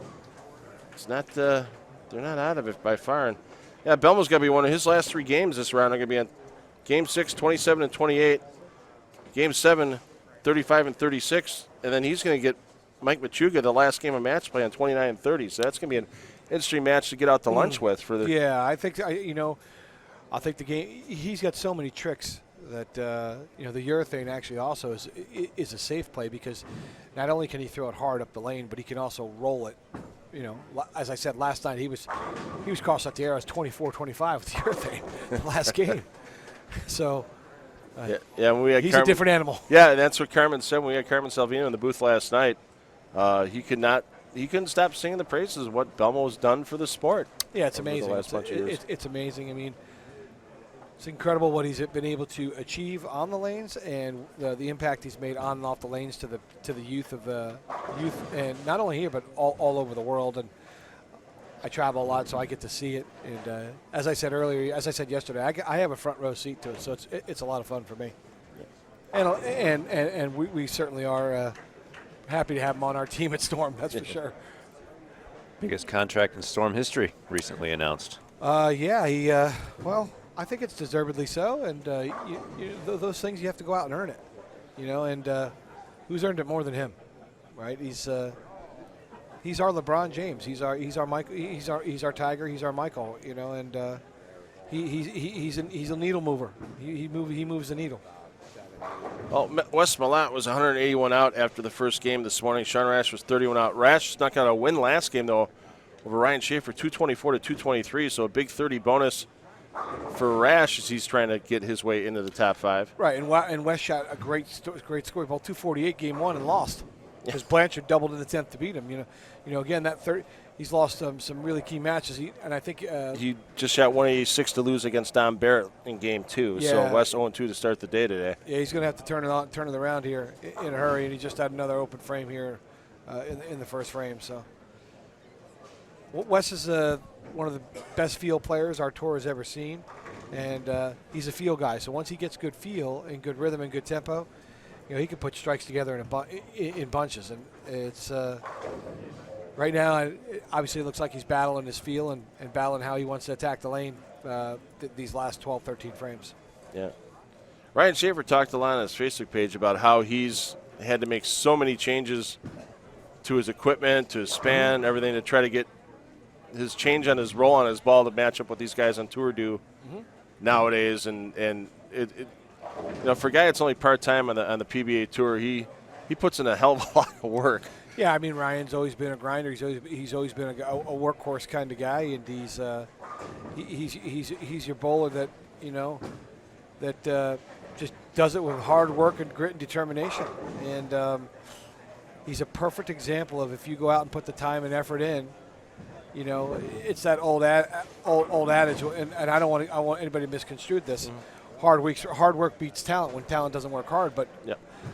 Speaker 1: it's not. They're not out of it by far. And yeah, Belmo's got to be one of his last 3 games this round. Are going to be on Game 6, 27 and 28. Game 7, 35 and 36, and then he's going to get Mike Machuga the last game of match play on 29 and 30. So that's going to be an interesting match to get out to lunch with for the.
Speaker 6: Yeah, I think the game. He's got so many tricks that the urethane actually also is a safe play, because not only can he throw it hard up the lane, but he can also roll it. As I said last night, he was crossing out the arrows 24-25 with the urethane the last game. So
Speaker 1: when we had
Speaker 6: he's a different animal.
Speaker 1: Yeah, and that's what Carmen said when we had Carmen Salvino in the booth last night. He couldn't stop singing the praises of what Belmo's done for the sport.
Speaker 6: Yeah, it's amazing.
Speaker 1: The last bunch of years.
Speaker 6: It's amazing. I mean, it's incredible what he's been able to achieve on the lanes, and the impact he's made on and off the lanes to the youth of the youth, and not only here but all over the world. And I travel a lot, so I get to see it. And as I said yesterday, I have a front row seat to it, so it's a lot of fun for me. And we certainly are happy to have him on our team at Storm. That's for sure.
Speaker 3: Biggest contract in Storm history recently announced.
Speaker 6: I think it's deservedly so, and those things you have to go out and earn it, And who's earned it more than him, right? He's our LeBron James. He's our Michael. He's our Tiger. He's our Michael. And he's a needle mover. He moves the needle.
Speaker 1: Well, Wes Malott was 181 out after the first game this morning. Sean Rash was 31 out. Rash snuck out a win last game though over Ryan Schaefer, 224 to 223. So a big 30 bonus for Rash as he's trying to get his way into the top 5.
Speaker 6: Right, and West shot a great score. Ball 248 game 1 and lost because Blanchard doubled in the 10th to beat him. Again that he's lost some really key matches. And I think
Speaker 1: he just shot 186 to lose against Don Barrett in game 2.
Speaker 6: Yeah.
Speaker 1: So West 0-2 to start the day today.
Speaker 6: Yeah, he's going to have to turn it around here in a hurry, and he just had another open frame here in the first frame. So Wes is one of the best field players our tour has ever seen, and he's a feel guy. So once he gets good feel and good rhythm and good tempo, he can put strikes together in bunches. And it's right now, obviously, it looks like he's battling his feel and battling how he wants to attack the lane these last 12, 13 frames.
Speaker 1: Yeah. Ryan Schaefer talked a lot on his Facebook page about how he's had to make so many changes to his equipment, to his span, everything to try to get his change on his roll on his ball to match up what these guys on tour do nowadays. And it for a guy that's only part-time on the PBA Tour, he puts in a hell of a lot of work.
Speaker 6: Yeah, I mean, Ryan's always been a grinder. He's always been a workhorse kind of guy, and he's your bowler that that just does it with hard work and grit and determination. And he's a perfect example of if you go out and put the time and effort in. It's that old adage, and I don't want anybody to misconstrue this. Hard work beats talent when talent doesn't work hard. But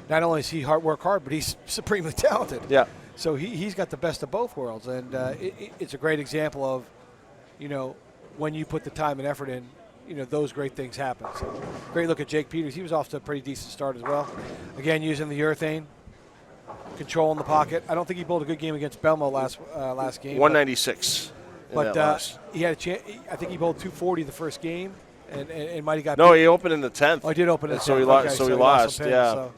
Speaker 6: not only is he work hard, but he's supremely talented.
Speaker 1: Yeah.
Speaker 6: So he's got the best of both worlds, and it's a great example of, when you put the time and effort in, those great things happen. So great look at Jake Peters. He was off to a pretty decent start as well. Again, using the urethane, controlling the pocket. I don't think he bowled a good game against Belmo last game.
Speaker 1: 196.
Speaker 6: But he had a chance. I think he bowled 240 the first game, and might have got.
Speaker 1: No, he opened in the 10th.
Speaker 6: Oh, he did open in the 10th.
Speaker 1: So he lost.
Speaker 6: Okay,
Speaker 1: so he lost.
Speaker 6: pins,
Speaker 1: Yeah.
Speaker 6: So.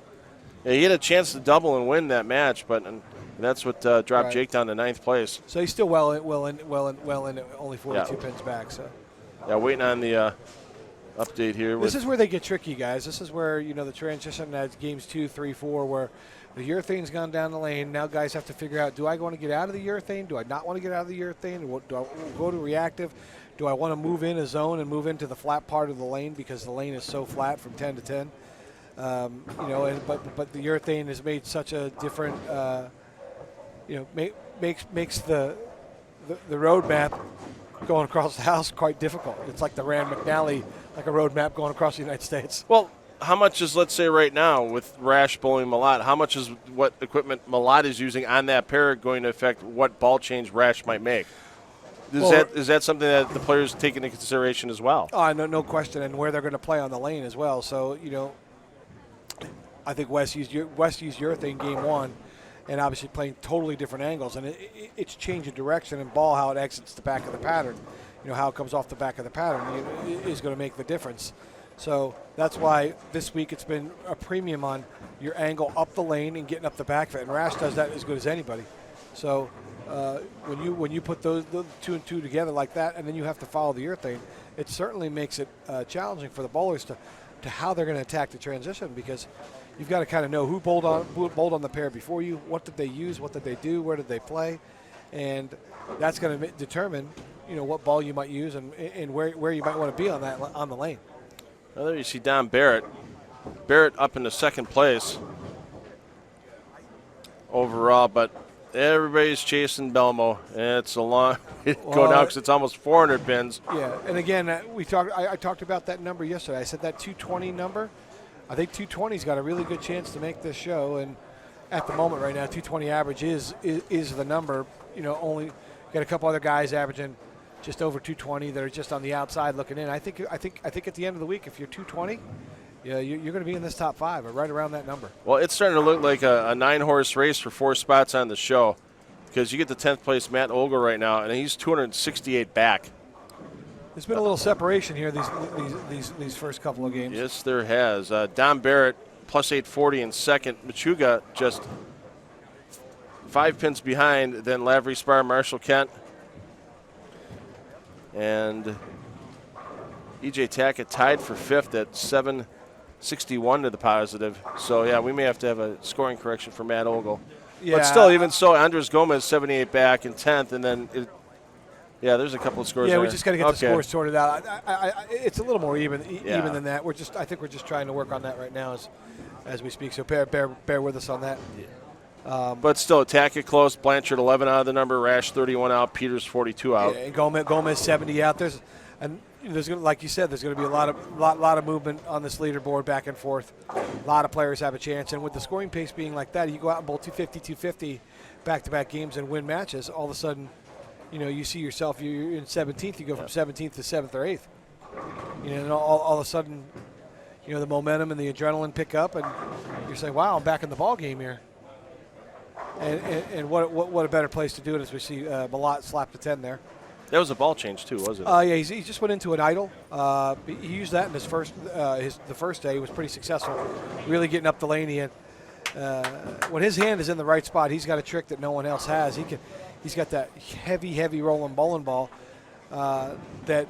Speaker 1: Yeah, he had a chance to double and win that match, but that's what dropped Jake down to 9th place.
Speaker 6: So he's still well in, only 42 pins back. So.
Speaker 1: Yeah, waiting on the update here.
Speaker 6: This is where they get tricky, guys. This is where the transition at games 2, 3, 4, where the urethane's gone down the lane. Now guys have to figure out: do I want to get out of the urethane? Do I not want to get out of the urethane? Do I go to reactive? Do I want to move in a zone and move into the flat part of the lane because the lane is so flat from 10 to 10? But the urethane has made such a different, makes the road map going across the house quite difficult. It's like the Rand McNally, like a road map going across the United States.
Speaker 1: Well, how much is, let's say right now with Rash bowling Malott, how much is what equipment Malott is using on that pair going to affect what ball change Rash might make? Is that something that the players take into consideration as well?
Speaker 6: No question, and where they're going to play on the lane as well. So, I think West used urethane game 1, and obviously playing totally different angles, and it's changing direction and ball, how it exits the back of the pattern. How it comes off the back of the pattern is going to make the difference. So that's why this week it's been a premium on your angle up the lane and getting up the back of it, and Rash does that as good as anybody. So when you put those 2 and 2 together like that, and then you have to follow the urethane, it certainly makes it challenging for the bowlers to to how they're going to attack the transition, because you've got to kind of know who bowled on the pair before you, what did they use, what did they do, where did they play, and that's going to determine, what ball you might use and where you might want to be on the lane.
Speaker 1: Well, there you see Don Barrett. Barrett up into second place overall, but everybody's chasing Belmo. It's a long way to go now because it's almost 400 pins.
Speaker 6: Yeah, and again, I talked about that number yesterday. I said that 220 number. I think 220's got a really good chance to make this show, and at the moment right now, 220 average is the number. Only got a couple other guys averaging just over 220 that are just on the outside looking in. I think at the end of the week, if you're 220, yeah, you're going to be in this top 5 or right around that number.
Speaker 1: Well, it's starting to look like a 9-horse race for 4 spots on the show, because you get the 10th place Matt Ogle right now, and he's 268 back.
Speaker 6: There's been a little separation here these first couple of games.
Speaker 1: Yes, there has. Don Barrett plus 840 in second. Machuga just 5 pins behind. Then Lavery Spar, Marshall Kent, and E.J. Tackett tied for 5th at 761 to the positive. So, yeah, we may have to have a scoring correction for Matt Ogle.
Speaker 6: Yeah.
Speaker 1: But still, even so, Andres Gomez 78 back in 10th, and then there's a couple of scores.
Speaker 6: Yeah,
Speaker 1: there.
Speaker 6: we just got to get the scores sorted out. It's a little more even than that. I think we're just trying to work on that right now as we speak. So bear with us on that.
Speaker 1: Yeah. But still, Tackett close. Blanchard 11 out of the number. Rash 31 out. Peters 42 out.
Speaker 6: Yeah, and Gomez 70 out. There's like you said, there's going to be a lot of movement on this leaderboard back and forth. A lot of players have a chance, and with the scoring pace being like that, you go out and bowl 250 back-to-back games and win matches. All of a sudden, you see yourself, you're in 17th, you go from 17th to 7th or 8th. And all of a sudden, the momentum and the adrenaline pick up, and you're saying, wow, I'm back in the ball game here. And what a better place to do it as we see Malott slap the 10 there.
Speaker 1: That was a ball change too, wasn't it?
Speaker 6: Yeah, he just went into an idle. He used that in his first the first day. He was pretty successful, really getting up the lane. He had, when his hand is in the right spot, he's got a trick that no one else has. He's got that heavy rolling bowling ball that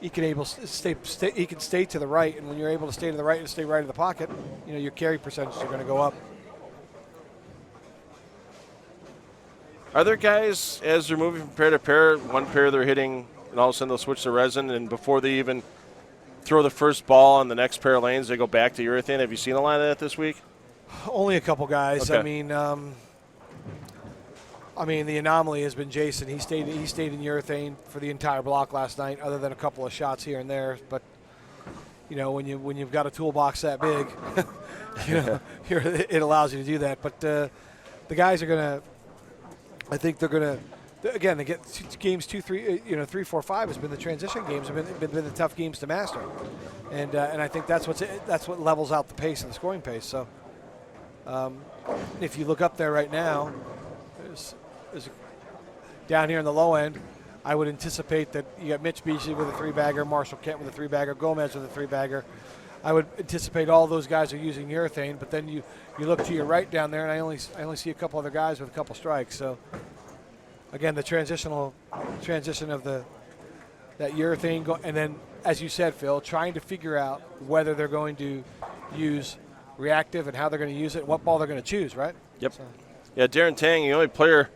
Speaker 6: he can stay to the right. And when you're able to stay to the right and stay right in the pocket, your carry percentages are going to go up.
Speaker 1: Are there guys, as they're moving from pair to pair, one pair they're hitting, and all of a sudden they'll switch to resin, and before they even throw the first ball on the next pair of lanes, they go back to urethane? Have you seen a lot of that this week?
Speaker 6: Only a couple guys.
Speaker 1: Okay.
Speaker 6: I mean, the anomaly has been Jason. He stayed in urethane for the entire block last night, other than a couple of shots here and there. But when you've got a toolbox that big, it allows you to do that. But the guys are gonna. I think they're going to, again, they get games 2, 3, 3, 4, 5 has been the transition games, have been the tough games to master, and I think that's what levels out the pace and the scoring pace. So, if you look up there right now, there's down here in the low end, I would anticipate that you got Mitch Beasley with a 3-bagger, Marshall Kent with a 3-bagger, Gomez with a 3-bagger. I would anticipate all those guys are using urethane, but then you look to your right down there, and I only see a couple other guys with a couple strikes. So again, the transition of that urethane, and then as you said, Phil, trying to figure out whether they're going to use reactive and how they're going to use it, and what ball they're going to choose, right?
Speaker 1: Yep. So. Yeah, Darren Tang, the only player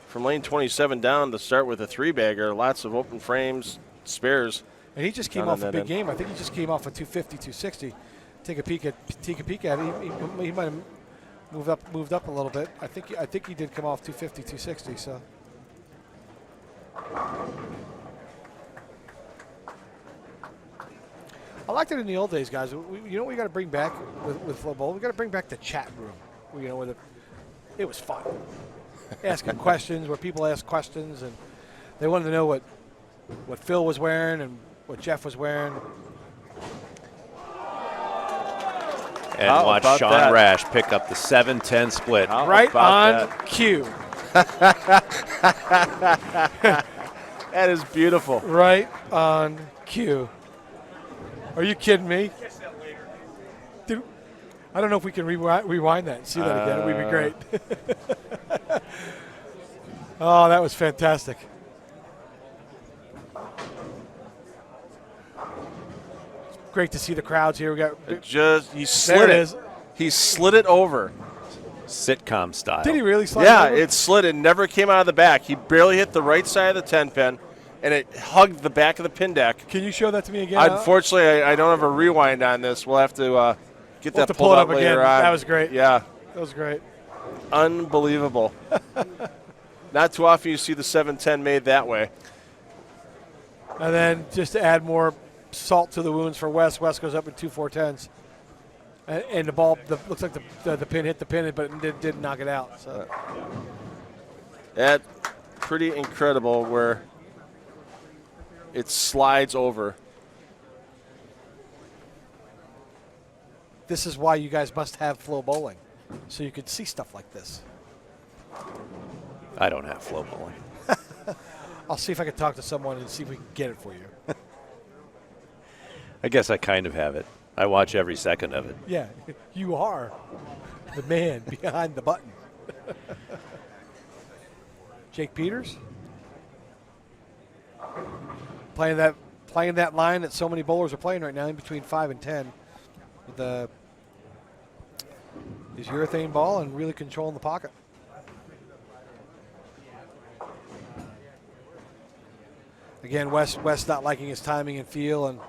Speaker 1: from lane 27 down to start with a 3-bagger. Lots of open frames, spares.
Speaker 6: And he just came off a big game. I think he just came off a 250, 260. Take a peek at it. He might have moved up a little bit. I think he did come off 250, 260. So. I liked it in the old days, guys. We got to bring back with FloBowling. We got to bring back the chat room. It was fun. Asking questions, where people ask questions, and they wanted to know what Phil was wearing and what Jeff was wearing.
Speaker 3: And watch Sean Rash pick up the 7-10 split.
Speaker 6: Right on cue.
Speaker 1: That is beautiful.
Speaker 6: Right on cue. Are you kidding me? Dude, I don't know if we can rewind that and see that again. It would be great. Oh, that was fantastic. great to see the crowds here. We got
Speaker 1: He slid
Speaker 6: it
Speaker 1: it.
Speaker 6: is.
Speaker 1: He slid it over.
Speaker 3: Sitcom style.
Speaker 6: Did he really slide
Speaker 1: Yeah,
Speaker 6: over?
Speaker 1: it slid. It never came out of the back. He barely hit the right side of the 10 pin, and it hugged the back of the pin deck.
Speaker 6: Can you show that to me again?
Speaker 1: Unfortunately, I don't have a rewind on this. We'll have to get
Speaker 6: We'll have
Speaker 1: that
Speaker 6: to pull
Speaker 1: pulled
Speaker 6: it
Speaker 1: up
Speaker 6: up
Speaker 1: later
Speaker 6: again.
Speaker 1: on.
Speaker 6: That was great.
Speaker 1: Yeah,
Speaker 6: That was great.
Speaker 1: unbelievable. Not too often you see the 710 made that way.
Speaker 6: And then just to add more salt to the wounds for Wes, Wes goes up in 2 410s. And the ball looks like the pin hit the pin, but it didn't knock it out. So
Speaker 1: That's pretty incredible where it slides over.
Speaker 6: this is why you guys must have FloBowling, so you could see stuff like this.
Speaker 3: I don't have FloBowling.
Speaker 6: I'll see if I can talk to someone and see if we can get it for you.
Speaker 3: I guess I kind of have it. I watch every second of it.
Speaker 6: Yeah, you are the man behind the button. Jake Peters playing that line that so many bowlers are playing right now, in between 5 and 10, with his urethane ball and really controlling the pocket. Again, Wes not liking his timing and feel, and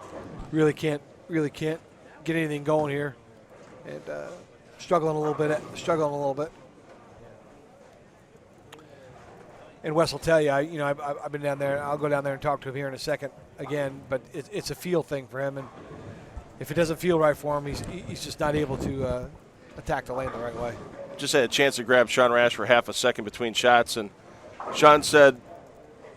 Speaker 6: really can't get anything going here, and struggling a little bit. And Wes will tell you, I've been down there. I'll go down there and talk to him here in a second again. But it's a feel thing for him, and if it doesn't feel right for him, he's just not able to attack the lane the right way.
Speaker 1: Just had a chance to grab Sean Rash for half a second between shots, and Sean said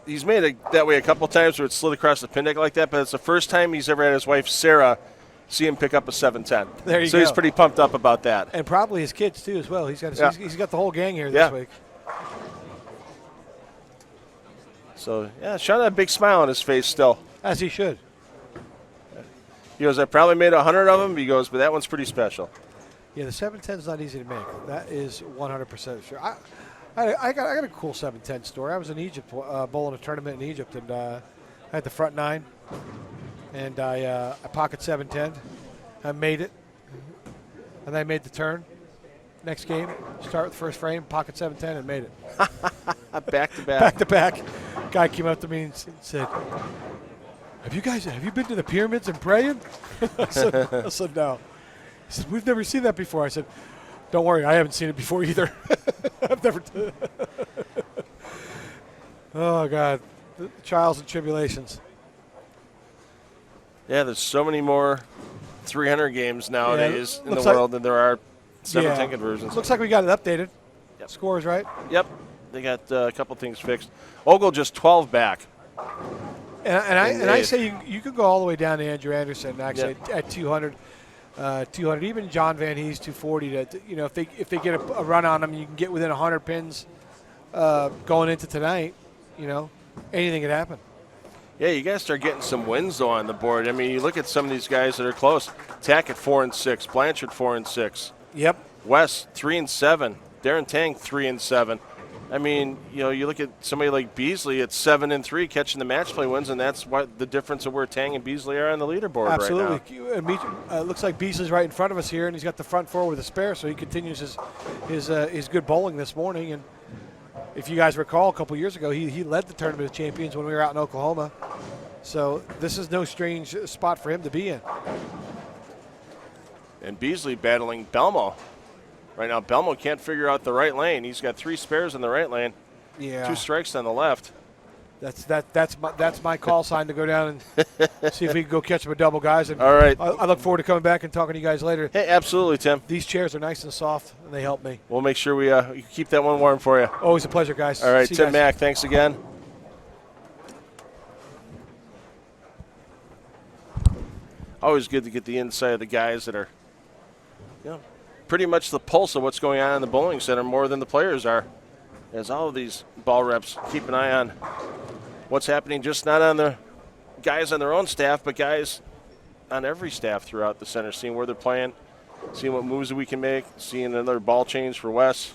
Speaker 1: he's made it that way a couple times where it slid across the pin deck like that, but it's the first time he's ever had his wife Sarah see him pick up a 710.
Speaker 6: There you
Speaker 1: so
Speaker 6: go.
Speaker 1: He's pretty pumped up about that.
Speaker 6: And probably his kids too as well. He's got he's got the whole gang here
Speaker 1: Yeah.
Speaker 6: this week.
Speaker 1: So, yeah, Sean had a big smile on his face still.
Speaker 6: As he should.
Speaker 1: He goes, I probably made 100 of them. He goes, but that one's pretty special.
Speaker 6: Yeah, the 710 is not easy to make. That is 100% sure. I got a cool 710 story. I was in Egypt bowling a tournament in Egypt, and I had the front nine, and I pocket 710. I made it, and then I made the turn. Next game, start with the first frame, pocket 710, and made it.
Speaker 1: Back to back.
Speaker 6: Back to back. Guy came up to me and said, have you been to the pyramids and praying? I said, no. He said, we've never seen that before. I said, don't worry, I haven't seen it before either. I've never. Oh, God. The trials and tribulations.
Speaker 1: Yeah, there's so many more 300 games nowadays in the
Speaker 6: looks like-
Speaker 1: world than there are 710 conversions.
Speaker 6: Looks like we got it updated.
Speaker 1: Yep.
Speaker 6: Scores, right?
Speaker 1: Yep, they got a couple things fixed. Ogle just 12 back.
Speaker 6: And I say you could go all the way down to Andrew Anderson, actually, at 200. 200, even John Van Hees 240. If they get a run on them, you can get within 100 pins going into tonight. Anything could happen.
Speaker 1: Yeah, you guys start getting some wins though on the board. I mean, you look at some of these guys that are close. Tack at 4 and 6, Blanchard 4 and 6.
Speaker 6: Yep.
Speaker 1: West 3 and 7, Darren Tang 3 and 7. I mean, you look at somebody like Beasley at 7 and 3, catching the match play wins, and that's what the difference of where Tang and Beasley are on the leaderboard right now.
Speaker 6: Absolutely. And looks like Beasley's right in front of us here, and he's got the front four with a spare, so he continues his good bowling this morning. And if you guys recall, a couple years ago, he led the Tournament of Champions when we were out in Oklahoma. So this is no strange spot for him to be in.
Speaker 1: And Beasley battling Belmo. Right now, Belmo can't figure out the right lane. He's got 3 spares in the right lane, 2 strikes on the left.
Speaker 6: That's my call sign to go down and see if we can go catch him a double, guys. And
Speaker 1: All right.
Speaker 6: I look forward to coming back and talking to you guys later.
Speaker 1: Hey, absolutely, Tim.
Speaker 6: These chairs are nice and soft, and they help me.
Speaker 1: We'll make sure we keep that one warm for you.
Speaker 6: Always a pleasure, guys.
Speaker 1: All right,
Speaker 6: See you
Speaker 1: Tim
Speaker 6: guys.
Speaker 1: Mack, thanks again. Always good to get the insight of the guys that are, pretty much the pulse of what's going on in the bowling center more than the players are. As all of these ball reps keep an eye on what's happening, just not on the guys on their own staff, but guys on every staff throughout the center, seeing where they're playing, seeing what moves we can make, seeing another ball change for Wes.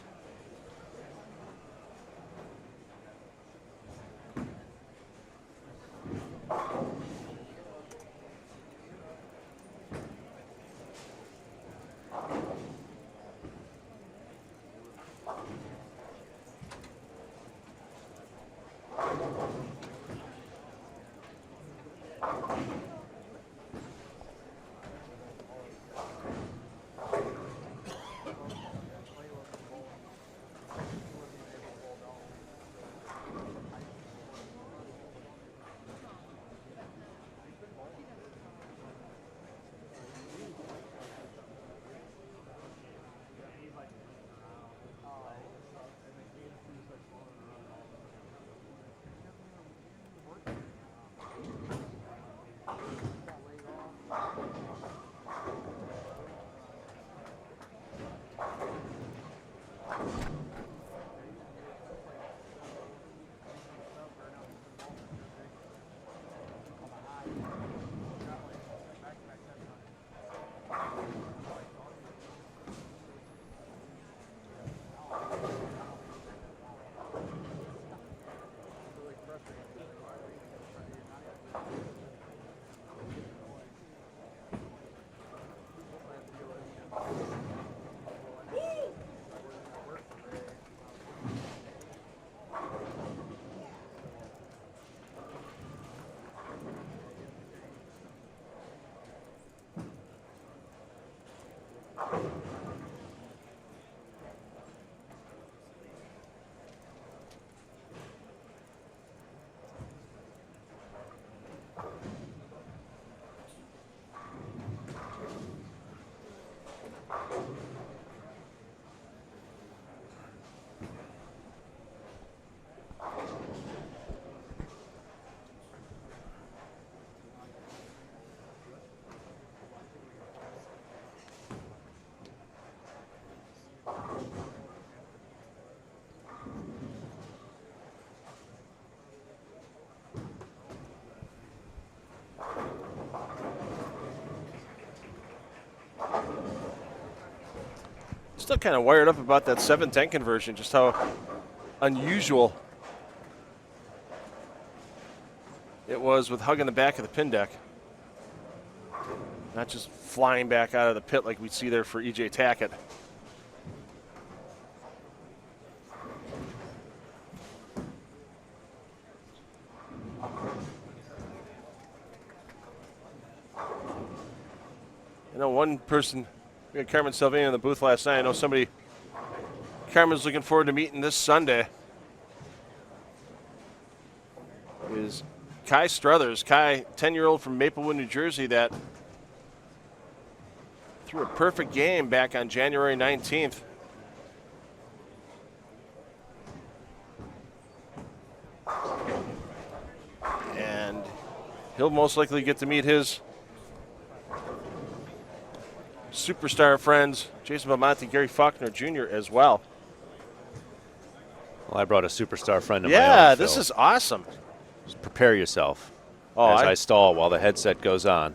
Speaker 1: Still kind of wired up about that 7-10 conversion, just how unusual it was with hugging the back of the pin deck. Not just flying back out of the pit like we see there for E.J. Tackett. I know one person, we had Carmen Sylvania in the booth last night. I know somebody Carmen's looking forward to meeting this Sunday is Kai Struthers. Kai, 10-year-old from Maplewood, New Jersey, that threw a perfect game back on January 19th. And he'll most likely get to meet his superstar friends, Jason Belmonte, Gary Faulkner Jr. as well.
Speaker 3: Well, I brought a superstar friend of my own.
Speaker 1: Yeah, this is awesome.
Speaker 3: Just prepare yourself
Speaker 1: Oh,
Speaker 3: as I stall while the headset goes on.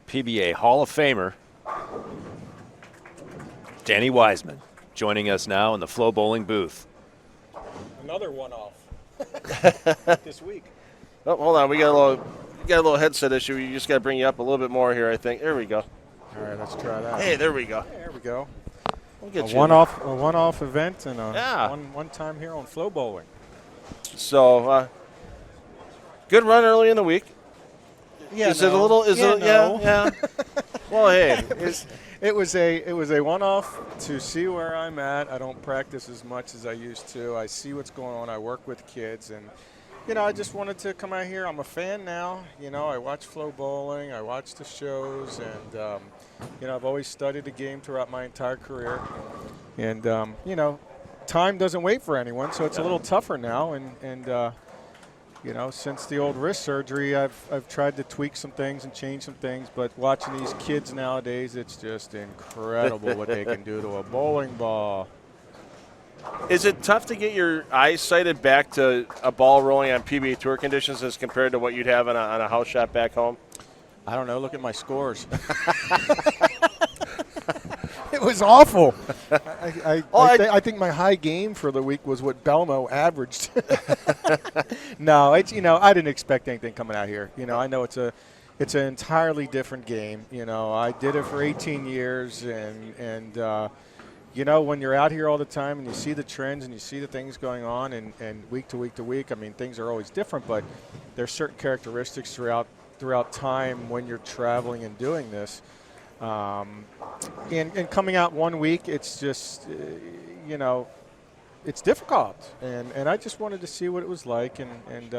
Speaker 3: PBA Hall of Famer Danny Wiseman joining us now in the FloBowling booth.
Speaker 7: Another one-off this week.
Speaker 1: Oh, hold on, we got a little headset issue. You just got to bring you up a little bit more here, I think. There we go.
Speaker 7: All right, let's try that.
Speaker 1: Hey, there we go.
Speaker 7: There we go.
Speaker 1: We'll get
Speaker 7: A
Speaker 1: you.
Speaker 7: one-off event and
Speaker 1: Yeah.
Speaker 7: one time here on FloBowling.
Speaker 1: So, good run early in the week.
Speaker 7: Yeah,
Speaker 1: Is it a little? Is it?
Speaker 7: no.
Speaker 1: Yeah. Well, hey,
Speaker 7: It was a one-off to see where I'm at. I don't practice as much as I used to. I see what's going on. I work with kids, and I just wanted to come out here. I'm a fan now. I watch FloBowling. I watch the shows, and I've always studied the game throughout my entire career. And time doesn't wait for anyone, so it's a little tougher now. And since the old wrist surgery, I've tried to tweak some things and change some things. But watching these kids nowadays, it's just incredible what they can do to a bowling ball.
Speaker 1: is it tough to get your eyes sighted back to a ball rolling on PBA Tour conditions as compared to what you'd have on a house shot back home?
Speaker 7: I don't know. Look at my scores. It was awful. I think my high game for the week was what Belmo averaged. No, it's I didn't expect anything coming out here. I know it's an entirely different game. I did it for 18 years, and when you're out here all the time and you see the trends and you see the things going on, and week to week to week, I mean, things are always different, but there's certain characteristics throughout time when you're traveling and doing this. And coming out one week, it's just, it's difficult. And I just wanted to see what it was like. And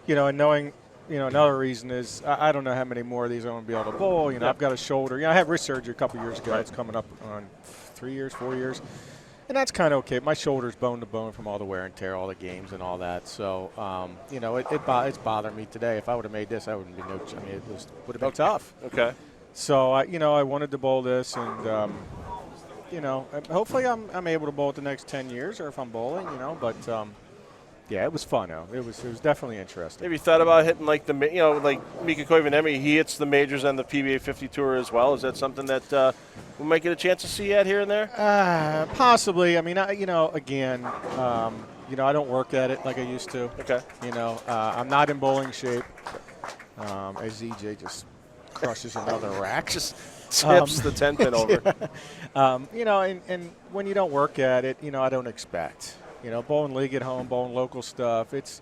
Speaker 7: knowing, another reason is I don't know how many more of these I'm going to be able to bowl. I've got a shoulder. I had wrist surgery a couple years ago. It's coming up on 3 years, 4 years. And that's kind of okay. My shoulder's bone to bone from all the wear and tear, all the games and all that. So, it's bothering me today. If I would have made this, I wouldn't be it would have been tough.
Speaker 1: Okay.
Speaker 7: So, I wanted to bowl this, and, hopefully I'm able to bowl it the next 10 years, or if I'm bowling, but, yeah, it was fun, though. It was definitely interesting.
Speaker 1: Have you thought about hitting like like Mika Koivuniemen? He hits the majors on the PBA 50 Tour as well. Is that something that we might get a chance to see at here and there?
Speaker 7: Possibly. I mean, again, I don't work at it like I used to.
Speaker 1: Okay.
Speaker 7: I'm not in bowling shape. As EJ just crushes another rack.
Speaker 1: Just tips the 10-pin over.
Speaker 7: Yeah. And when you don't work at it, I don't expect. Bowling league at home, bowling local stuff. It's,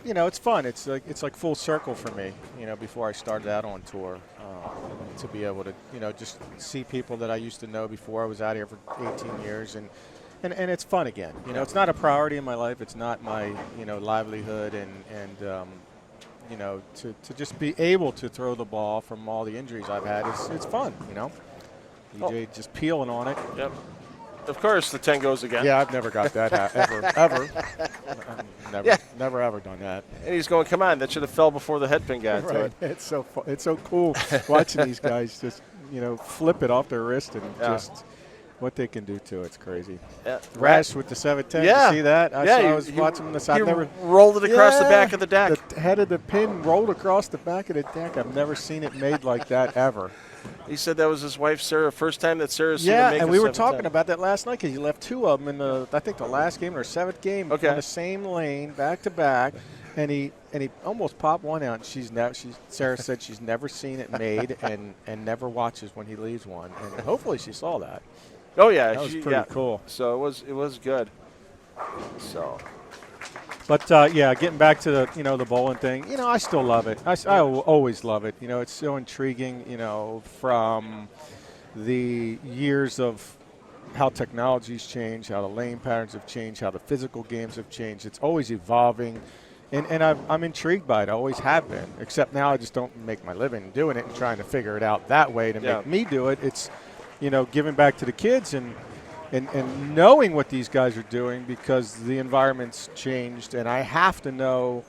Speaker 7: it's fun. It's like full circle for me. Before I started out on tour, to be able to, just see people that I used to know before I was out here for 18 years, and it's fun again. It's not a priority in my life. It's not my, livelihood, and you know, to just be able to throw the ball from all the injuries I've had, it's fun, you know. EJ just peeling on it.
Speaker 1: Yep. Of course, the 10 goes again.
Speaker 7: Yeah, I've never got that ever. Never ever done that.
Speaker 1: And he's going, come on, that should have fell before the head pin got to it.
Speaker 7: It's so it's so cool watching these guys just, you know, flip it off their wrist and just what they can do to it. It's crazy.
Speaker 1: Yeah.
Speaker 7: Rash with the 710.
Speaker 1: Yeah.
Speaker 7: You see that? I was watching this. I've never
Speaker 1: rolled it across the back of the deck.
Speaker 7: The head of the pin rolled across the back of the deck. I've never seen it made like that ever.
Speaker 1: He said that was his wife, Sarah, first time that Sarah's seen him make
Speaker 7: and
Speaker 1: a
Speaker 7: we were
Speaker 1: 710.
Speaker 7: talking about that last night because he left two of them in the, I think the last game or 7th game in the same lane, back to back, and he almost popped one out. And Sarah said she's never seen it made and never watches when he leaves one, and hopefully she saw that.
Speaker 1: Oh yeah,
Speaker 7: that was pretty cool.
Speaker 1: So it was good. So.
Speaker 7: But getting back to the bowling thing, you know, I still love it. I always love it. You know, it's so intriguing. You know, from the years of how technology's changed, how the lane patterns have changed, how the physical games have changed. It's always evolving, and I'm intrigued by it. I always have been. Except now I just don't make my living doing it and trying to figure it out that way to make me do it. It's, you know, giving back to the kids and knowing what these guys are doing because the environment's changed, and I have to know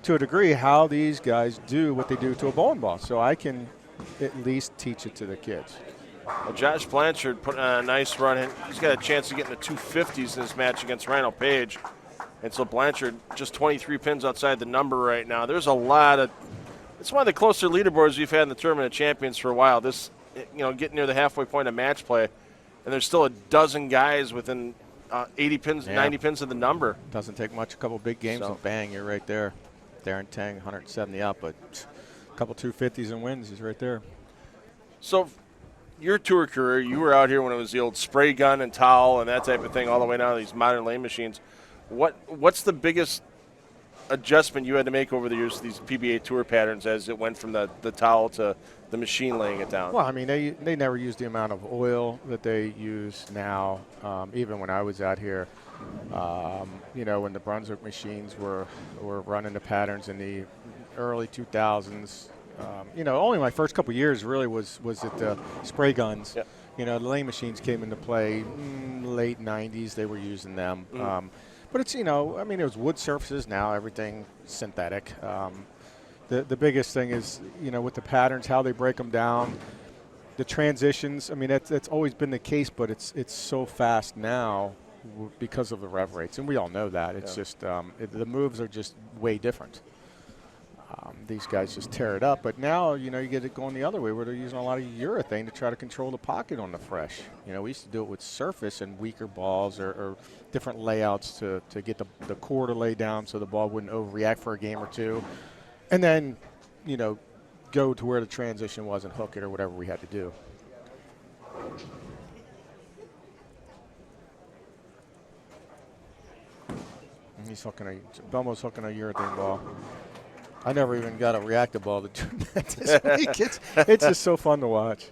Speaker 7: to a degree how these guys do what they do to a bowling ball so I can at least teach it to the kids.
Speaker 1: Well, Josh Blanchard put a nice run in. He's got a chance to get in the 250s in this match against Rhino Page. And so Blanchard just 23 pins outside the number right now. There's a lot of – it's one of the closer leaderboards we've had in the Tournament of Champions for a while. This, you know, getting near the halfway point of match play. And there's still a dozen guys within 80 pins, 90 pins of the number.
Speaker 7: Doesn't take much. A couple big games and bang, you're right there. Darren Tang, 170 up, but a couple 250s and wins, he's right there.
Speaker 1: So your tour career, you were out here when it was the old spray gun and towel and that type of thing all the way down to these modern lane machines. What's the biggest adjustment you had to make over the years to these PBA tour patterns as it went from the towel to the machine laying it down?
Speaker 7: Well, I mean, they never used the amount of oil that they use now. Even when I was out here, you know, when the Brunswick machines were running the patterns in the early 2000s, you know, only my first couple years really was at the spray guns.
Speaker 1: Yep.
Speaker 7: You know, the lane machines came into play late 90s. They were using them. But it's, you know, I mean, it was wood surfaces. Now everything synthetic. The biggest thing is, you know, with the patterns, how they break them down, the transitions. I mean, that's always been the case, but it's so fast now because of the rev rates, and we all know that. It's just the moves are just way different. These guys just tear it up, but now, you know, you get it going the other way where they're using a lot of urethane to try to control the pocket on the fresh. You know, we used to do it with surface and weaker balls or different layouts to get the core to lay down so the ball wouldn't overreact for a game or two. And then, you know, go to where the transition was and hook it or whatever we had to do. And he's hooking Belmo's hooking a urethane ball. I never even got a reactive ball to do that this week. It's just so fun to watch.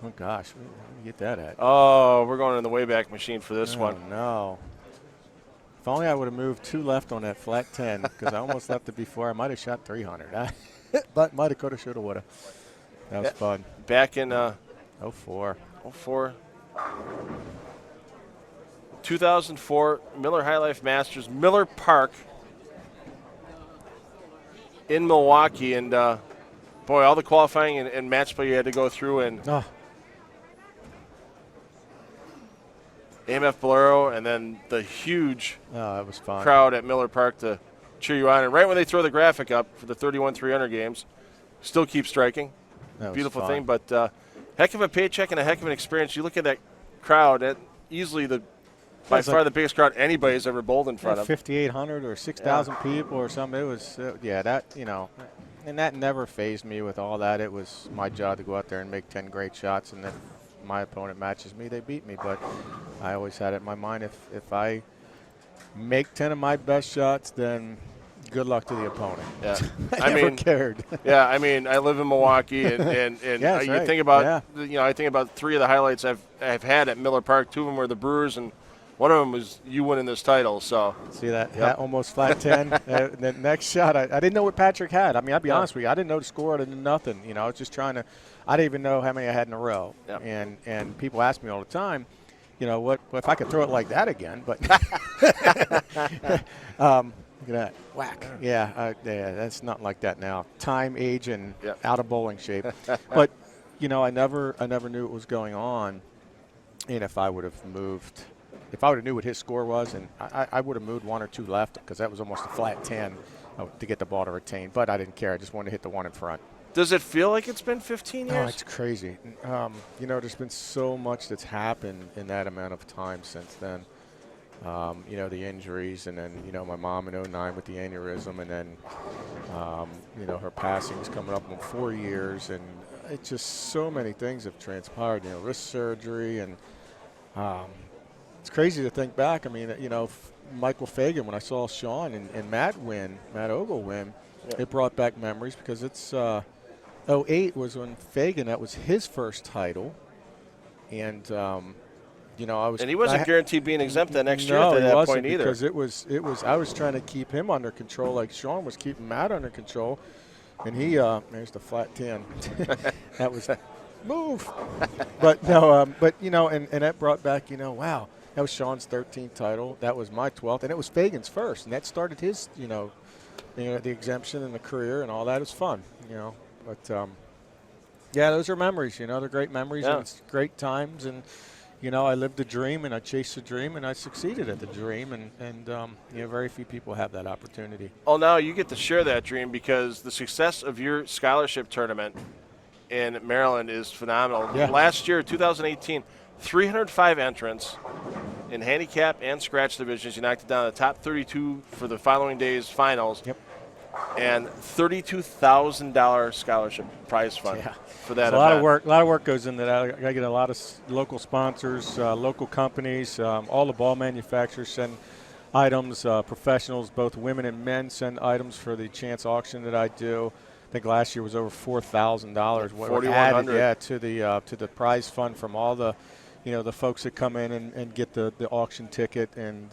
Speaker 7: Oh, gosh. Where did you get that at?
Speaker 1: Oh, we're going in the Wayback Machine for this one.
Speaker 7: No. If only I would have moved 2 left on that flat 10 because I almost left it before. I might have shot 300. But might have, could have, should have, would have. That was fun.
Speaker 1: Back in
Speaker 7: 04.
Speaker 1: 2004 Miller High Life Masters, Miller Park in Milwaukee. And, boy, all the qualifying and match play you had to go through. And AMF Bolero, and then the huge
Speaker 7: that was fun.
Speaker 1: crowd at Miller Park to cheer you on. And right when they throw the graphic up for the 31-300 games, still keep striking. Beautiful thing, but heck of a paycheck and a heck of an experience. You look at that crowd, easily by far the biggest crowd anybody's ever bowled in front of.
Speaker 7: 5,800 or 6,000 people or something. It was, that, you know, and that never fazed me with all that. It was my job to go out there and make 10 great shots, and if my opponent matches me, they beat me. But I always had it in my mind, if I make 10 of my best shots, then good luck to the opponent.
Speaker 1: Yeah,
Speaker 7: I never cared.
Speaker 1: Yeah, I mean, I live in Milwaukee, and you think about, I think about 3 of the highlights I've had at Miller Park. 2 of them were the Brewers, and One of them was you winning this title. So
Speaker 7: See that almost flat 10. The next shot, I didn't know what Patrick had. I mean, I'll be honest with you. I didn't know the score. I didn't know nothing. You know, I was just trying to – I didn't even know how many I had in a row.
Speaker 1: Yep.
Speaker 7: And people ask me all the time, you know, what if I could throw it like that again? But look at that. Whack. Yeah, that's not like that now. Time, age, and out of bowling shape. But, you know, I never knew what was going on. And if I would have moved – if I would have knew what his score was, and I would have moved 1 or 2 left because that was almost a flat 10 to get the ball to retain. But I didn't care. I just wanted to hit the one in front.
Speaker 1: does it feel like it's been 15 years?
Speaker 7: Oh, it's crazy. You know, there's been so much that's happened in that amount of time since then. You know, the injuries, and then, you know, my mom in 09 with the aneurysm, and then, you know, her passing is coming up in 4 years. And it's just so many things have transpired, you know, wrist surgery. And it's crazy to think back. I mean, you know, Michael Fagan, when I saw Sean and Matt Ogle win, it brought back memories because it's 08 was when Fagan, that was his first title. And, you know,
Speaker 1: and he wasn't guaranteed being exempt that next year
Speaker 7: no,
Speaker 1: at that
Speaker 7: wasn't,
Speaker 1: point either.
Speaker 7: Because it was I was trying to keep him under control like Sean was keeping Matt under control. And he there's the flat 10. That was move. But no, but you know, and that brought back, you know, wow. That was Sean's 13th title. That was my 12th, and it was Fagan's first, and that started his, you know, the exemption and the career and all that. It was fun, you know. But yeah, those are memories. You know, they're great memories and it's great times. And you know, I lived the dream and I chased the dream and I succeeded at the dream. And you know, very few people have that opportunity.
Speaker 1: Well, now you get to share that dream because the success of your scholarship tournament in Maryland is phenomenal.
Speaker 7: Yeah.
Speaker 1: Last year, 2018. 305 entrants in handicap and scratch divisions. You knocked it down to the top 32 for the following day's finals.
Speaker 7: Yep.
Speaker 1: And $32,000 scholarship prize fund for that
Speaker 7: A
Speaker 1: event.
Speaker 7: lot of work goes into that. I get a lot of local sponsors, local companies, all the ball manufacturers send items, professionals, both women and men send items for the chance auction that I do. I think last year was over $4,000. What added, to the prize fund from all the, you know, the folks that come in and get the auction ticket. And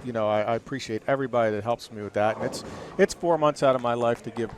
Speaker 7: you know, I appreciate everybody that helps me with that. And it's 4 months out of my life to give back.